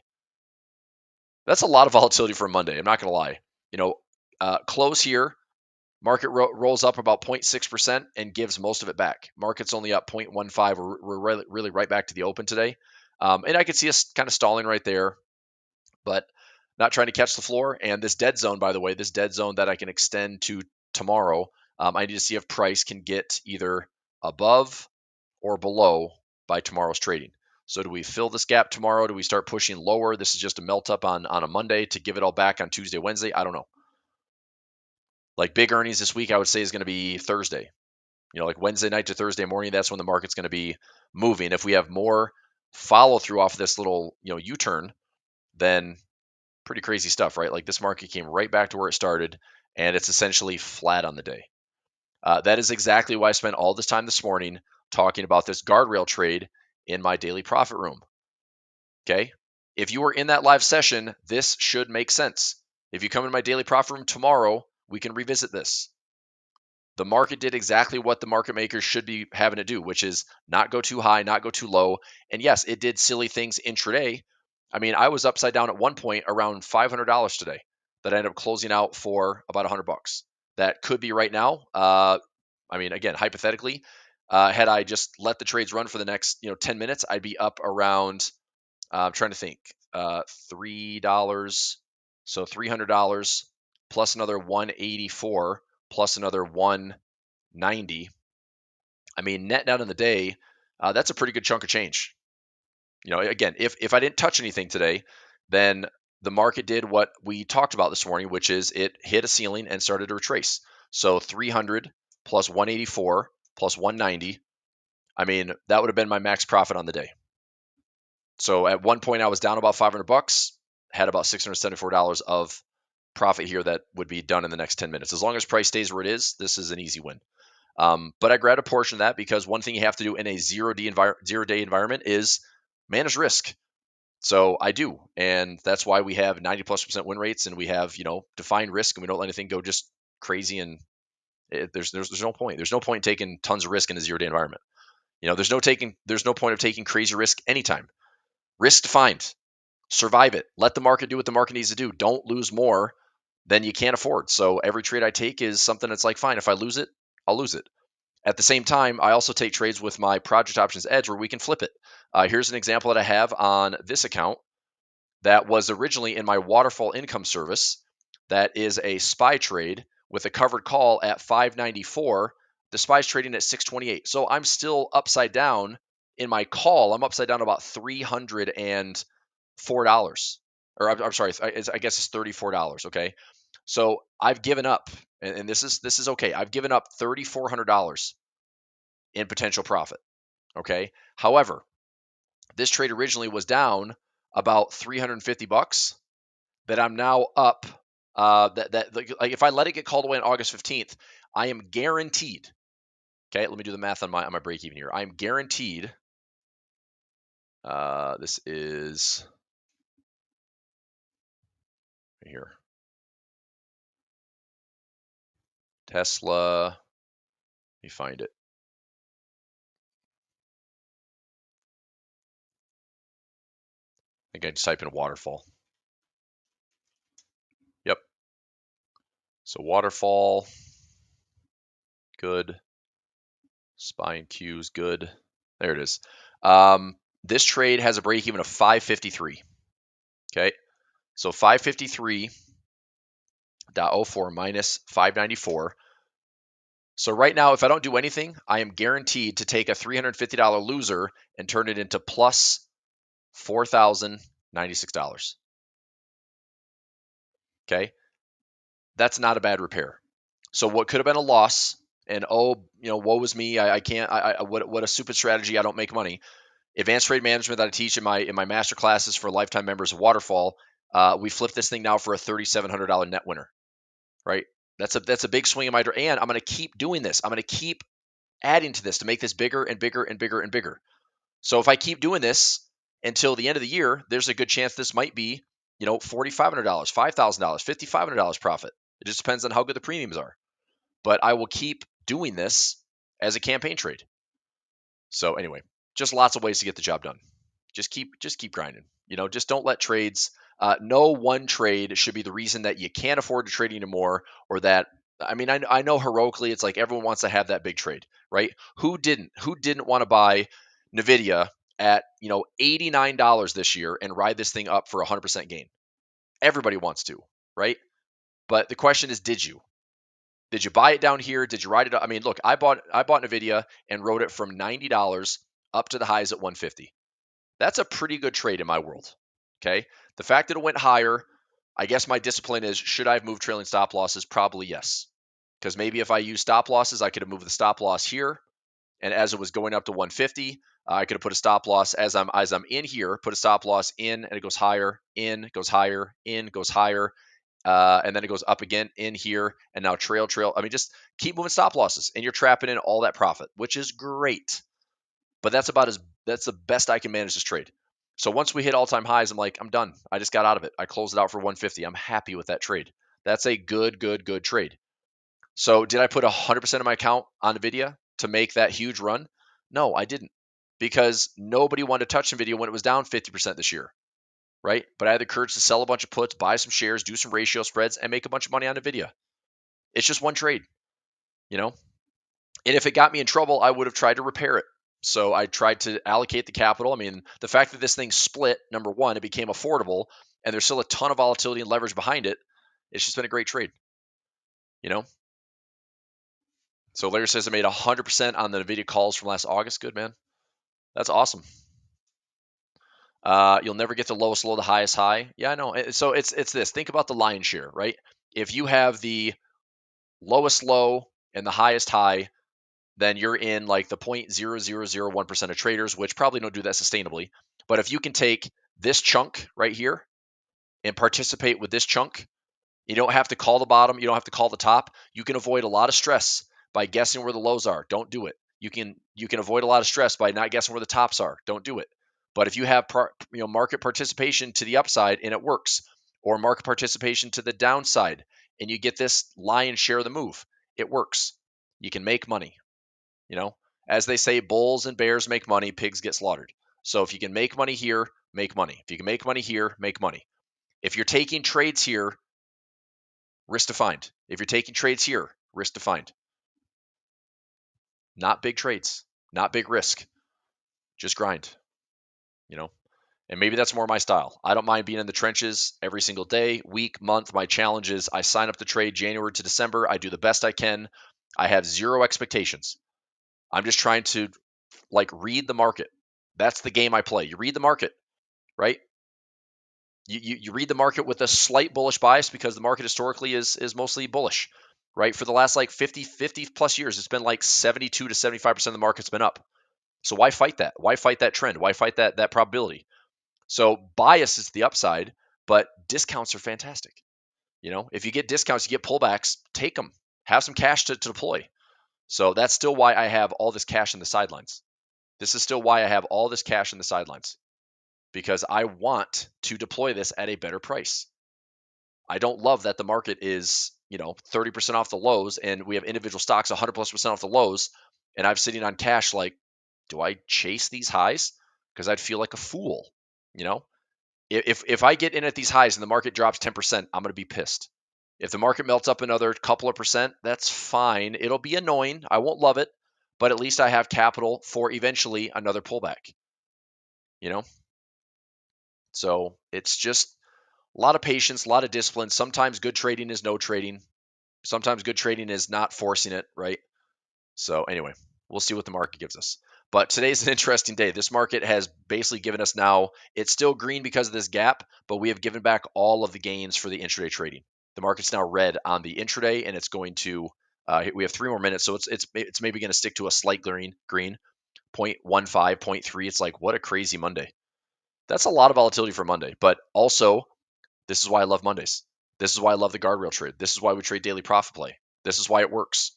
That's a lot of volatility for a Monday. I'm not going to lie. Close here. Market rolls up about 0.6% and gives most of it back. Market's only up 0.15. We're really right back to the open today. And I could see us kind of stalling right there. But not trying to catch the floor. And this dead zone, by the way, this dead zone that I can extend to tomorrow, I need to see if price can get either above or below by tomorrow's trading. So do we fill this gap tomorrow? Do we start pushing lower? This is just a melt up on a Monday to give it all back on Tuesday, Wednesday. I don't know. Like big earnings this week, I would say is going to be Thursday. Like Wednesday night to Thursday morning, that's when the market's going to be moving. If we have more follow through off of this little, U-turn, then pretty crazy stuff, right? Like this market came right back to where it started, and it's essentially flat on the day. That is exactly why I spent all this time this morning talking about this guardrail trade in my daily profit room. Okay. If you were in that live session, this should make sense. If you come in my daily profit room tomorrow, we can revisit this. The market did exactly what the market makers should be having to do, which is not go too high, not go too low. And yes, it did silly things intraday. I mean, I was upside down at one point around $500 today that I ended up closing out for about $100. That could be right now. Again, hypothetically, had I just let the trades run for the next 10 minutes, I'd be up around. I'm trying to think. $3. So $300 plus another 184 plus another 190. I mean, net down in the day, that's a pretty good chunk of change. Again, if I didn't touch anything today, then the market did what we talked about this morning, which is it hit a ceiling and started to retrace. So 300 plus 184 plus 190. I mean, that would have been my max profit on the day. So at one point I was down about $500, had about $674 of profit here that would be done in the next 10 minutes. As long as price stays where it is, this is an easy win. But I grabbed a portion of that because one thing you have to do in a zero-day environment is manage risk. So I do, and that's why we have 90+% win rates, and we have defined risk, and we don't let anything go just crazy. And there's no point. There's no point in taking tons of risk in a zero-day environment. There's no point of taking crazy risk anytime. Risk defined. Survive it. Let the market do what the market needs to do. Don't lose more than you can't afford. So every trade I take is something that's like, fine, if I lose it, I'll lose it. At the same time, I also take trades with my Project Options Edge where we can flip it. Here's an example that I have on this account that was originally in my waterfall income service. That is a SPY trade with a covered call at 594. The SPY's trading at 628. So I'm still upside down in my call. I'm upside down about $304. Or I'm sorry, I guess it's $34. Okay. So I've given up, and this is okay. I've given up $3,400 in potential profit. Okay. However, this trade originally was down about $350 that I'm now up. Like if I let it get called away on August 15th, I am guaranteed. Okay, let me do the math on my break even here. I am guaranteed. This is right here. Tesla. Let me find it. I think I just type in waterfall. Yep. So waterfall, good. SPY and Q's good. There it is. This trade has a break even of 553. Okay. So 553.04 minus 594. So right now, if I don't do anything, I am guaranteed to take a $350 loser and turn it into plus $4,096. Okay. That's not a bad repair. So what could have been a loss, and woe is me. I can't. What a stupid strategy. I don't make money. Advanced trade management that I teach in my master classes for lifetime members of Waterfall. We flipped this thing now for a $3,700 net winner. Right. That's a big swing in my direction, and I'm going to keep doing this. I'm going to keep adding to this to make this bigger and bigger and bigger and bigger. So if I keep doing this until the end of the year, there's a good chance this might be $4,500, $5,000, $5,500 profit. It just depends on how good the premiums are. But I will keep doing this as a campaign trade. So anyway, just lots of ways to get the job done. Just keep grinding. Just don't let trades. No one trade should be the reason that you can't afford to trade anymore, or that. I mean, I know heroically, it's like everyone wants to have that big trade, right? Who didn't want to buy Nvidia at $89 this year and ride this thing up for 100% gain? Everybody wants to, right? But the question is, did you? Did you buy it down here? Did you ride it up? I mean, look, I bought Nvidia and rode it from $90 up to the highs at 150. That's a pretty good trade in my world. Okay. The fact that it went higher, I guess my discipline is, should I have moved trailing stop losses? Probably yes. Because maybe if I used stop losses, I could have moved the stop loss here. And as it was going up to 150, I could have put a stop loss as I'm in here, put a stop loss in, and it goes higher, in, goes higher, in, goes higher. And then it goes up again in here, and now trail. I mean, just keep moving stop losses, and you're trapping in all that profit, which is great. But that's the best I can manage this trade. So once we hit all-time highs, I'm like, I'm done. I just got out of it. I closed it out for 150. I'm happy with that trade. That's a good trade. So did I put 100% of my account on Nvidia to make that huge run? No, I didn't, because nobody wanted to touch Nvidia when it was down 50% this year, right? But I had the courage to sell a bunch of puts, buy some shares, do some ratio spreads, and make a bunch of money on Nvidia. It's just one trade, you know? And if it got me in trouble, I would have tried to repair it. So I tried to allocate the capital. I mean, the fact that this thing split, number one, it became affordable, and there's still a ton of volatility and leverage behind it. It's just been a great trade, you know? So Larry says I made 100% on the Nvidia calls from last August. Good, man. That's awesome. You'll never get the lowest low, the highest high. Yeah, I know. So it's this. Think about the lion's share, right? If you have the lowest low and the highest high, then you're in like the 0.0001% of traders, which probably don't do that sustainably. But if you can take this chunk right here and participate with this chunk, you don't have to call the bottom. You don't have to call the top. You can avoid a lot of stress by guessing where the lows are. Don't do it. You can avoid a lot of stress by not guessing where the tops are. Don't do it. But if you have market participation to the upside and it works, or market participation to the downside, and you get this lion's share of the move, it works. You can make money. You know, as they say, bulls and bears make money, pigs get slaughtered. So if you can make money here, make money. If you can make money here, make money. If you're taking trades here, risk defined. If you're taking trades here, risk defined. Not big trades, not big risk, just grind, you know? And maybe that's more my style. I don't mind being in the trenches every single day, week, month. My challenge is I sign up to trade January to December. I do the best I can. I have zero expectations. I'm just trying to read the market. That's the game I play. You read the market, right? You read the market with a slight bullish bias because the market historically is mostly bullish, right? For the last 50 plus years, it's been 72 to 75% of the market's been up. So why fight that? Why fight that trend? Why fight that probability? So bias is the upside, but discounts are fantastic. You know, if you get discounts, you get pullbacks, take them. Have some cash to deploy. So that's still why I have all this cash in the sidelines. This is still why I have all this cash in the sidelines, because I want to deploy this at a better price. I don't love that the market is, 30% off the lows and we have individual stocks 100+% off the lows, and I'm sitting on cash do I chase these highs? Because I'd feel like a fool, If I get in at these highs and the market drops 10%, I'm going to be pissed. If the market melts up another couple of percent, that's fine. It'll be annoying. I won't love it, but at least I have capital for eventually another pullback, So it's just a lot of patience, a lot of discipline. Sometimes good trading is no trading. Sometimes good trading is not forcing it, right? So anyway, we'll see what the market gives us. But today's an interesting day. This market has basically given us now, it's still green because of this gap, but we have given back all of the gains for the intraday trading. The market's now red on the intraday, and it's going to, we have 3 more minutes, so it's maybe going to stick to a slight green, 0.15, 0.3. It's what a crazy Monday. That's a lot of volatility for Monday, but also this is why I love Mondays. This is why I love the guardrail trade. This is why we trade daily profit play. This is why it works,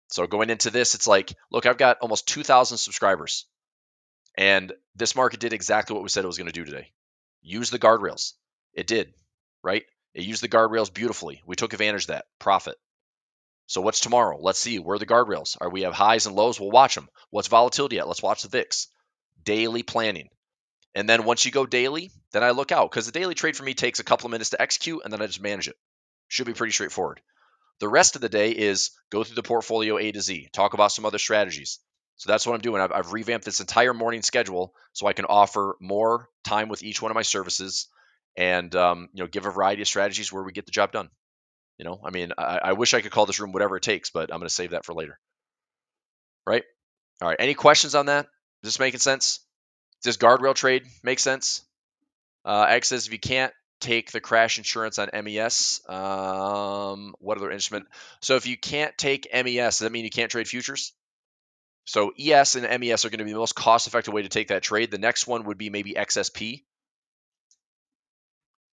So going into this, it's look, I've got almost 2,000 subscribers, and this market did exactly what we said it was going to do today. Use the guardrails. It did, right? It used the guardrails beautifully. We took advantage of that. Profit. So what's tomorrow? Let's see. Where are the guardrails? We have highs and lows? We'll watch them. What's volatility at? Let's watch the VIX. Daily planning. And then once you go daily, then I look out, because the daily trade for me takes a couple of minutes to execute, and then I just manage it. Should be pretty straightforward. The rest of the day is go through the portfolio A to Z, talk about some other strategies. So that's what I'm doing. I've revamped this entire morning schedule so I can offer more time with each one of my services. and give a variety of strategies where we get the job done. I mean, I wish I could call this room whatever it takes, but I'm going to save that for later. Right? All right. Any questions on that? Is this making sense? Does guardrail trade make sense? X says if you can't take the crash insurance on MES, what other instrument? So if you can't take MES, does that mean you can't trade futures? So ES and MES are going to be the most cost-effective way to take that trade. The next one would be maybe XSP.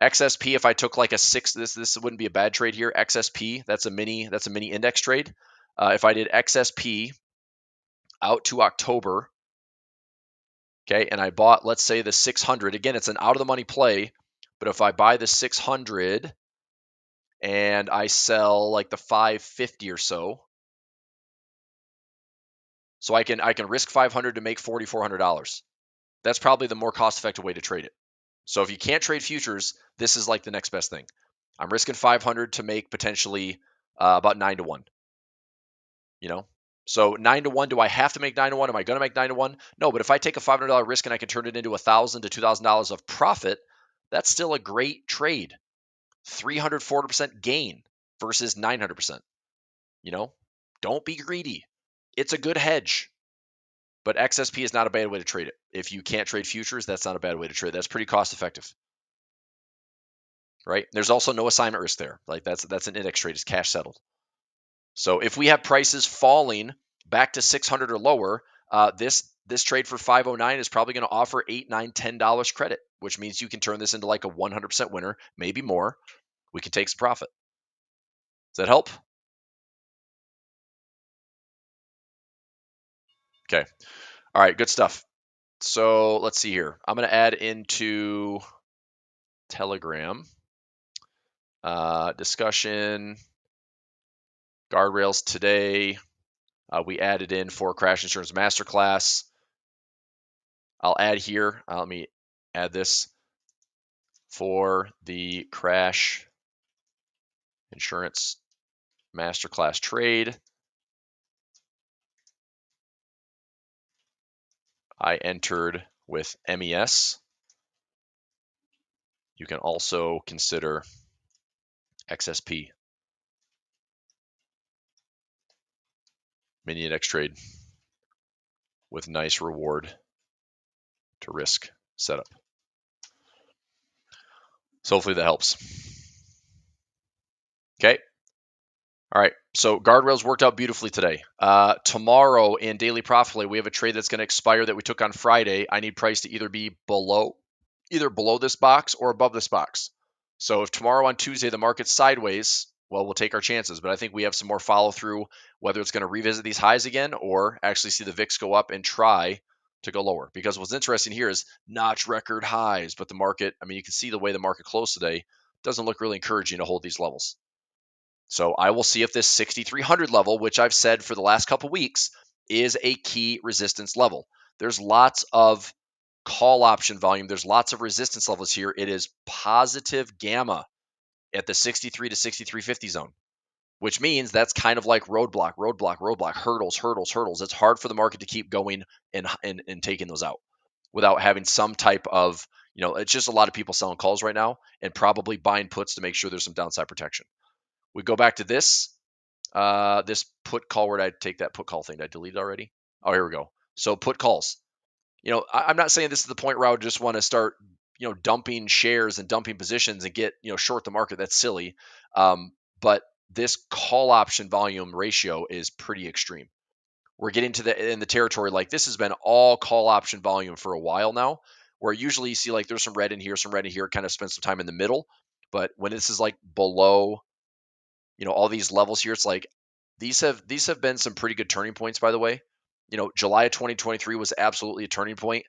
XSP, if I took like a 6, this wouldn't be a bad trade here. XSP, that's a mini index trade. If I did XSP out to October, okay, and I bought, let's say, the 600. Again, it's an out of the money play, but if I buy the 600 and I sell like the 550 or so, so I can risk 500 to make $4,400. That's probably the more cost-effective way to trade it. So if you can't trade futures, this is like the next best thing. I'm risking 500 to make potentially about 9 to 1. So 9 to 1, do I have to make 9 to 1? Am I going to make 9 to 1? No, but if I take a $500 risk and I can turn it into $1,000 to $2,000 of profit, that's still a great trade. 340% gain versus 900%. Don't be greedy. It's a good hedge. But XSP is not a bad way to trade it. If you can't trade futures, that's not a bad way to trade. That's pretty cost effective. Right? There's also no assignment risk there. Like that's an index trade. It's cash settled. So if we have prices falling back to 600 or lower, this trade for 509 is probably going to offer $8, $9, $10 credit, which means you can turn this into like a 100% winner, maybe more. We can take some profit. Does that help? Okay. All right, good stuff. So let's see here. I'm going to add into Telegram discussion guardrails today. We added in for Crash Insurance Masterclass. I'll add here. Let me add this for the Crash Insurance Masterclass trade. I entered with MES. You can also consider XSP, mini index trade with nice reward to risk setup. So hopefully that helps. Okay. All right. So guardrails worked out beautifully today. Tomorrow in Daily Profit Play, we have a trade that's going to expire that we took on Friday. I need price to either be below this box or above this box. So if tomorrow on Tuesday the market's sideways, well, we'll take our chances. But I think we have some more follow through, whether it's going to revisit these highs again or actually see the VIX go up and try to go lower. Because what's interesting here is notch record highs, but the market, I mean, you can see the way the market closed today doesn't look really encouraging to hold these levels. So I will see if this 6,300 level, which I've said for the last couple weeks, is a key resistance level. There's lots of call option volume. There's lots of resistance levels here. It is positive gamma at the 63 to 6350 zone, which means that's kind of like roadblock, hurdles. It's hard for the market to keep going and taking those out without having some type of, it's just a lot of people selling calls right now and probably buying puts to make sure there's some downside protection. We go back to this put call. Where did I take that put call thing? Did I delete it already? Oh, here we go. So put calls. I'm not saying this is the point where I would just want to start, dumping shares and dumping positions and get, short the market. That's silly. But this call option volume ratio is pretty extreme. We're getting in the territory like this has been all call option volume for a while now, where usually you see like there's some red in here, kind of spend some time in the middle. But when this is like below, all these levels here, it's like these have been some pretty good turning points, by the way. July of 2023 was absolutely a turning point.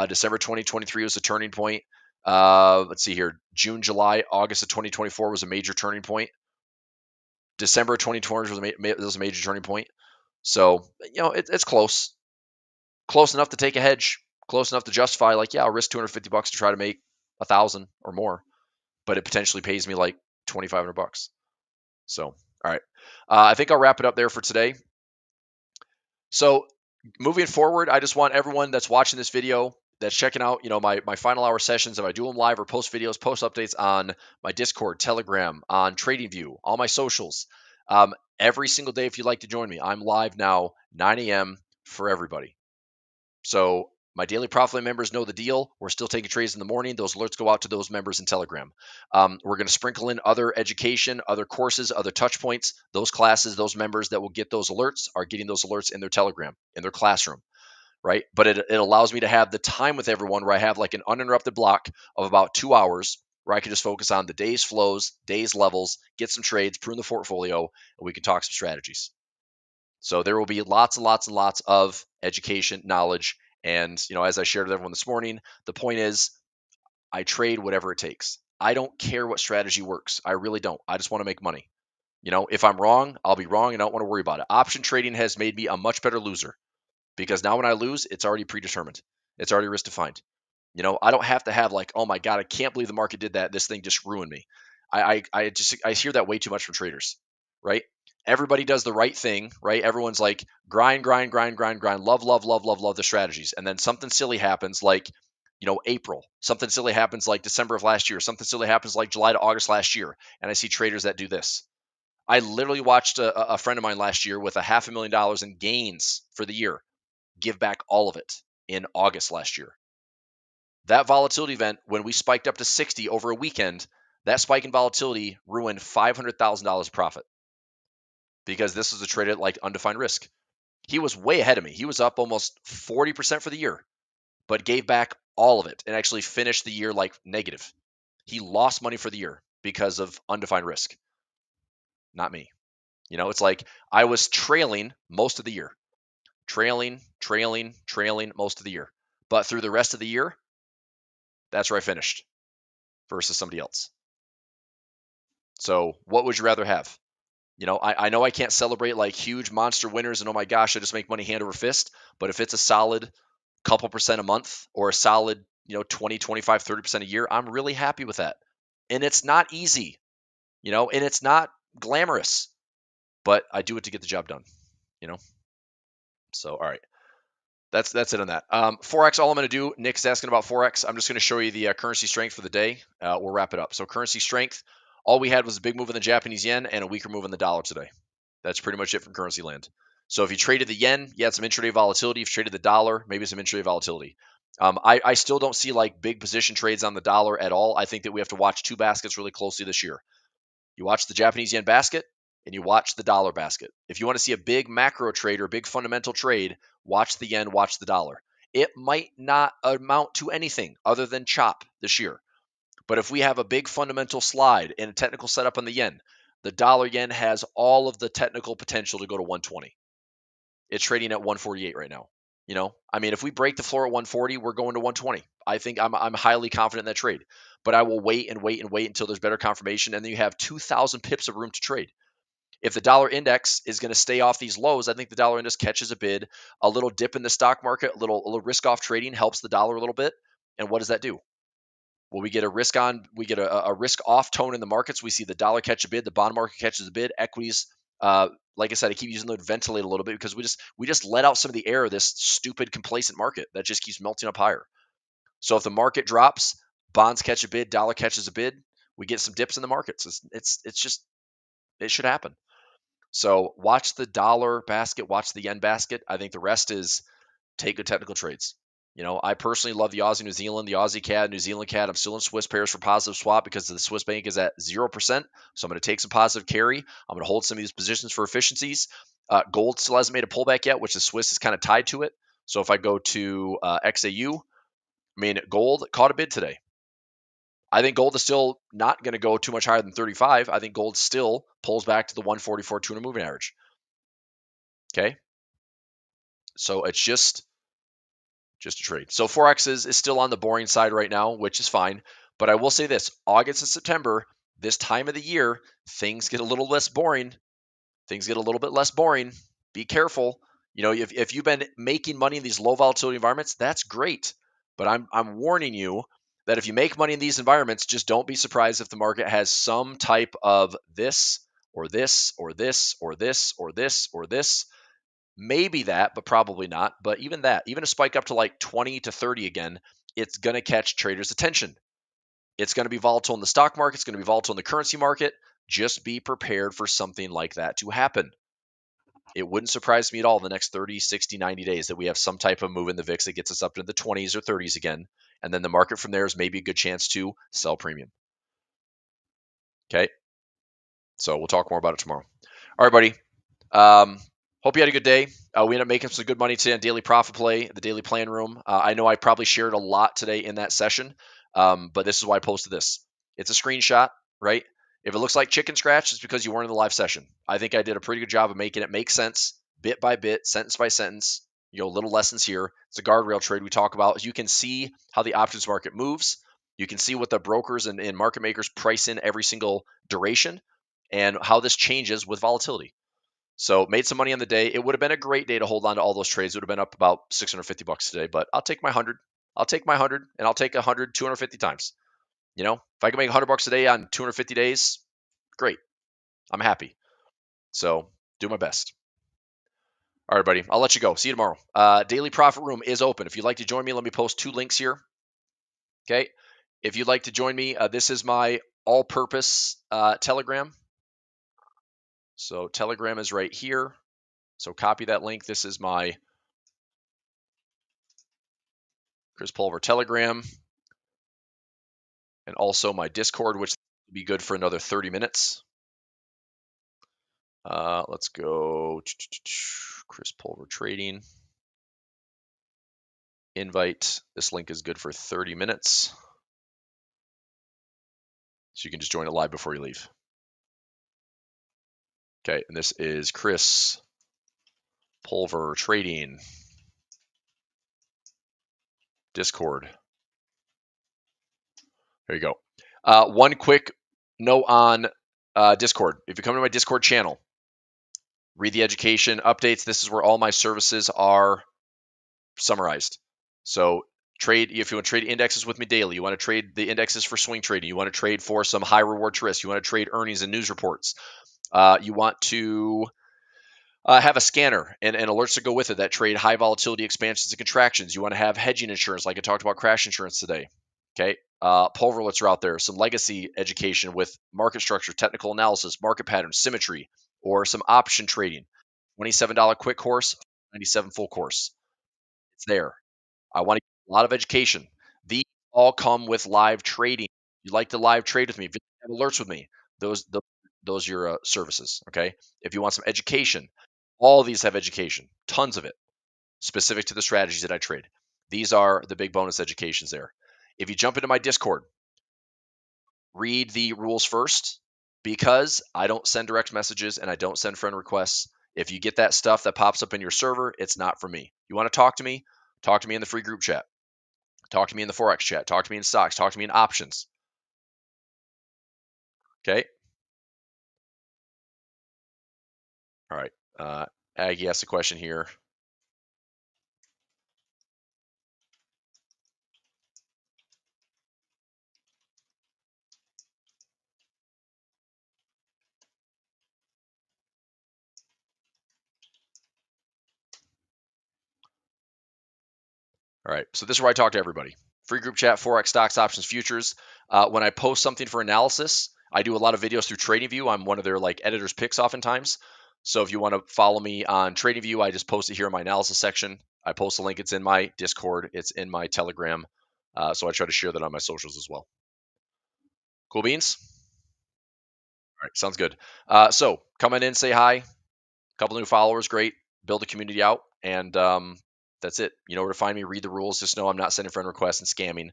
December 2023 was a turning point. Let's see here. June, July, August of 2024 was a major turning point. December of 2020 was a major turning point. So, it's close. Close enough to take a hedge. Close enough to justify, like, yeah, I'll risk $250 to try to make $1,000 or more. But it potentially pays me like $2,500. So, all right. I think I'll wrap it up there for today. So moving forward, I just want everyone that's watching this video that's checking out, my final hour sessions, if I do them live or post videos, post updates on my Discord, Telegram, on TradingView, all my socials, every single day, if you'd like to join me, I'm live now, 9 a.m. for everybody. So my daily profit members know the deal. We're still taking trades in the morning. Those alerts go out to those members in Telegram. We're going to sprinkle in other education, other courses, other touch points. Those classes, those members that will get those alerts are getting those alerts in their Telegram, in their classroom, right? But it allows me to have the time with everyone where I have like an uninterrupted block of about 2 hours where I can just focus on the day's flows, day's levels, get some trades, prune the portfolio, and we can talk some strategies. So there will be lots and lots and lots of education, knowledge, and as I shared with everyone this morning, the point is I trade whatever it takes. I don't care what strategy works. I really don't. I just want to make money. If I'm wrong, I'll be wrong and I don't want to worry about it. Option trading has made me a much better loser because now when I lose, it's already predetermined. It's already risk defined. I don't have to have like, oh my God, I can't believe the market did that. This thing just ruined me. I hear that way too much from traders, right? Everybody does the right thing, right? Everyone's like grind, grind, grind, grind, grind, love, love, love, love, love the strategies. And then something silly happens like, April, something silly happens like December of last year, something silly happens like July to August last year. And I see traders that do this. I literally watched a friend of mine last year with $500,000 in gains for the year give back all of it in August last year. That volatility event, when we spiked up to 60 over a weekend, that spike in volatility ruined $500,000 profit because this was a trade at like undefined risk. He was way ahead of me. He was up almost 40% for the year, but gave back all of it and actually finished the year like negative. He lost money for the year because of undefined risk. Not me. It's like I was trailing most of the year. Trailing most of the year. But through the rest of the year, that's where I finished versus somebody else. So what would you rather have? I know I can't celebrate like huge monster winners and oh my gosh, I just make money hand over fist. But if it's a solid couple percent a month or a solid, 20, 25, 30% a year, I'm really happy with that. And it's not easy, and it's not glamorous, but I do it to get the job done, So, all right. That's it on that. Forex, all I'm going to do, Nick's asking about Forex. I'm just going to show you the currency strength for the day. We'll wrap it up. So currency strength, all we had was a big move in the Japanese yen and a weaker move in the dollar today. That's pretty much it from currency land. So if you traded the yen, you had some intraday volatility. If you traded the dollar, maybe some intraday volatility. I still don't see like big position trades on the dollar at all. I think that we have to watch two baskets really closely this year. You watch the Japanese yen basket and you watch the dollar basket. If you want to see a big macro trade or a big fundamental trade, watch the yen, watch the dollar. It might not amount to anything other than chop this year. But if we have a big fundamental slide and a technical setup on the yen, the dollar yen has all of the technical potential to go to 120. It's trading at 148 right now. If we break the floor at 140, we're going to 120. I think I'm highly confident in that trade. But I will wait and wait and wait until there's better confirmation, and then you have 2,000 pips of room to trade. If the dollar index is going to stay off these lows, I think the dollar index catches a bid. A little dip in the stock market, a little risk-off trading helps the dollar a little bit. And what does that do? Well, we get a risk-off tone in the markets. We see the dollar catch a bid, the bond market catches a bid, equities. Like I said, I keep using the word ventilate a little bit because we just let out some of the air of this stupid complacent market that just keeps melting up higher. So if the market drops, bonds catch a bid, dollar catches a bid, we get some dips in the markets. It should happen. So watch the dollar basket, watch the yen basket. I think the rest is take good technical trades. I personally love the Aussie New Zealand, the Aussie CAD, New Zealand CAD. I'm still in Swiss pairs for positive swap because the Swiss bank is at 0%. So I'm going to take some positive carry. I'm going to hold some of these positions for efficiencies. Gold still hasn't made a pullback yet, which the Swiss is kind of tied to it. So if I go to XAU, gold caught a bid today. I think gold is still not going to go too much higher than 35. I think gold still pulls back to the 144 200 moving average. Okay. So it's just a trade. So Forex is still on the boring side right now, which is fine. But I will say this, August and September, this time of the year, things get a little less boring. Things get a little bit less boring. Be careful. If you've been making money in these low volatility environments, that's great. But I'm warning you that if you make money in these environments, just don't be surprised if the market has some type of this or this or this or this or this or this. Maybe that, but probably not. But even that, even a spike up to like 20 to 30 again, it's going to catch traders' attention. It's going to be volatile in the stock market. It's going to be volatile in the currency market. Just be prepared for something like that to happen. It wouldn't surprise me at all in the next 30, 60, 90 days that we have some type of move in the VIX that gets us up to the 20s or 30s again. And then the market from there is maybe a good chance to sell premium. Okay. So we'll talk more about it tomorrow. All right, buddy. Hope you had a good day. We ended up making some good money today on Daily Profit Play, the Daily Plan Room. I know I probably shared a lot today in that session, but this is why I posted this. It's a screenshot, right? If it looks like chicken scratch, it's because you weren't in the live session. I think I did a pretty good job of making it make sense, bit by bit, sentence by sentence. Little lessons here. It's a guardrail trade we talk about. You can see how the options market moves. You can see what the brokers and market makers price in every single duration and how this changes with volatility. So made some money on the day. It would have been a great day to hold on to all those trades. It would have been up about $650 today, but I'll take my 100. I'll take my 100 and I'll take 100 250 times. If I can make $100 a day on 250 days, great. I'm happy. So do my best. All right, buddy. I'll let you go. See you tomorrow. Daily Profit Room is open. If you'd like to join me, let me post 2 links here. Okay. If you'd like to join me, this is my all-purpose Telegram. So Telegram is right here. So copy that link. This is my Chris Pulver Telegram, and also my Discord, which will be good for another 30 minutes. Let's go Chris Pulver Trading. Invite. This link is good for 30 minutes. So you can just join it live before you leave. Okay, and this is Chris Pulver Trading. Discord. There you go. One quick note on Discord. If you come to my Discord channel, read the education updates. This is where all my services are summarized. So trade, if you want to trade indexes with me daily, you want to trade the indexes for swing trading, you want to trade for some high reward risk, you want to trade earnings and news reports, you want to have a scanner and alerts to go with it that trade high volatility expansions and contractions. You want to have hedging insurance, like I talked about crash insurance today. Okay. Pulver alerts are out there. Some legacy education with market structure, technical analysis, market patterns, symmetry, or some option trading. $27 quick course, $97 full course. It's there. I want to get a lot of education. These all come with live trading. You like to live trade with me, if you have alerts with me, those are your services. Okay. If you want some education, all of these have education, tons of it, specific to the strategies that I trade. These are the big bonus educations there. If you jump into my Discord, read the rules first, because I don't send direct messages and I don't send friend requests. If you get that stuff that pops up in your server, it's not for me. You want to talk to me? Talk to me in the free group chat. Talk to me in the FOREX chat. Talk to me in stocks. Talk to me in options. Okay. All right. Aggie asked a question here. All right. So this is where I talk to everybody. Free group chat, FOREX, stocks, options, futures. When I post something for analysis, I do a lot of videos through TradingView. I'm one of their editors picks oftentimes. So if you want to follow me on TradingView, I just post it here in my analysis section. I post a link. It's in my Discord. It's in my Telegram. So I try to share that on my socials as well. Cool beans? All right. Sounds good. So come in, say hi. A couple new followers. Great. Build the community out. And that's it. You know where to find me. Read the rules. Just know I'm not sending friend requests and scamming.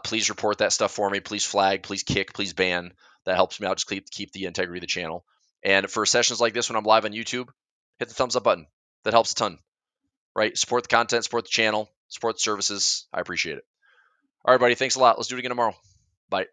Please report that stuff for me. Please flag. Please kick. Please ban. That helps me out. Just keep the integrity of the channel. And for sessions like this when I'm live on YouTube, hit the thumbs up button. That helps a ton. Right? Support the content. Support the channel. Support the services. I appreciate it. All right, buddy. Thanks a lot. Let's do it again tomorrow. Bye.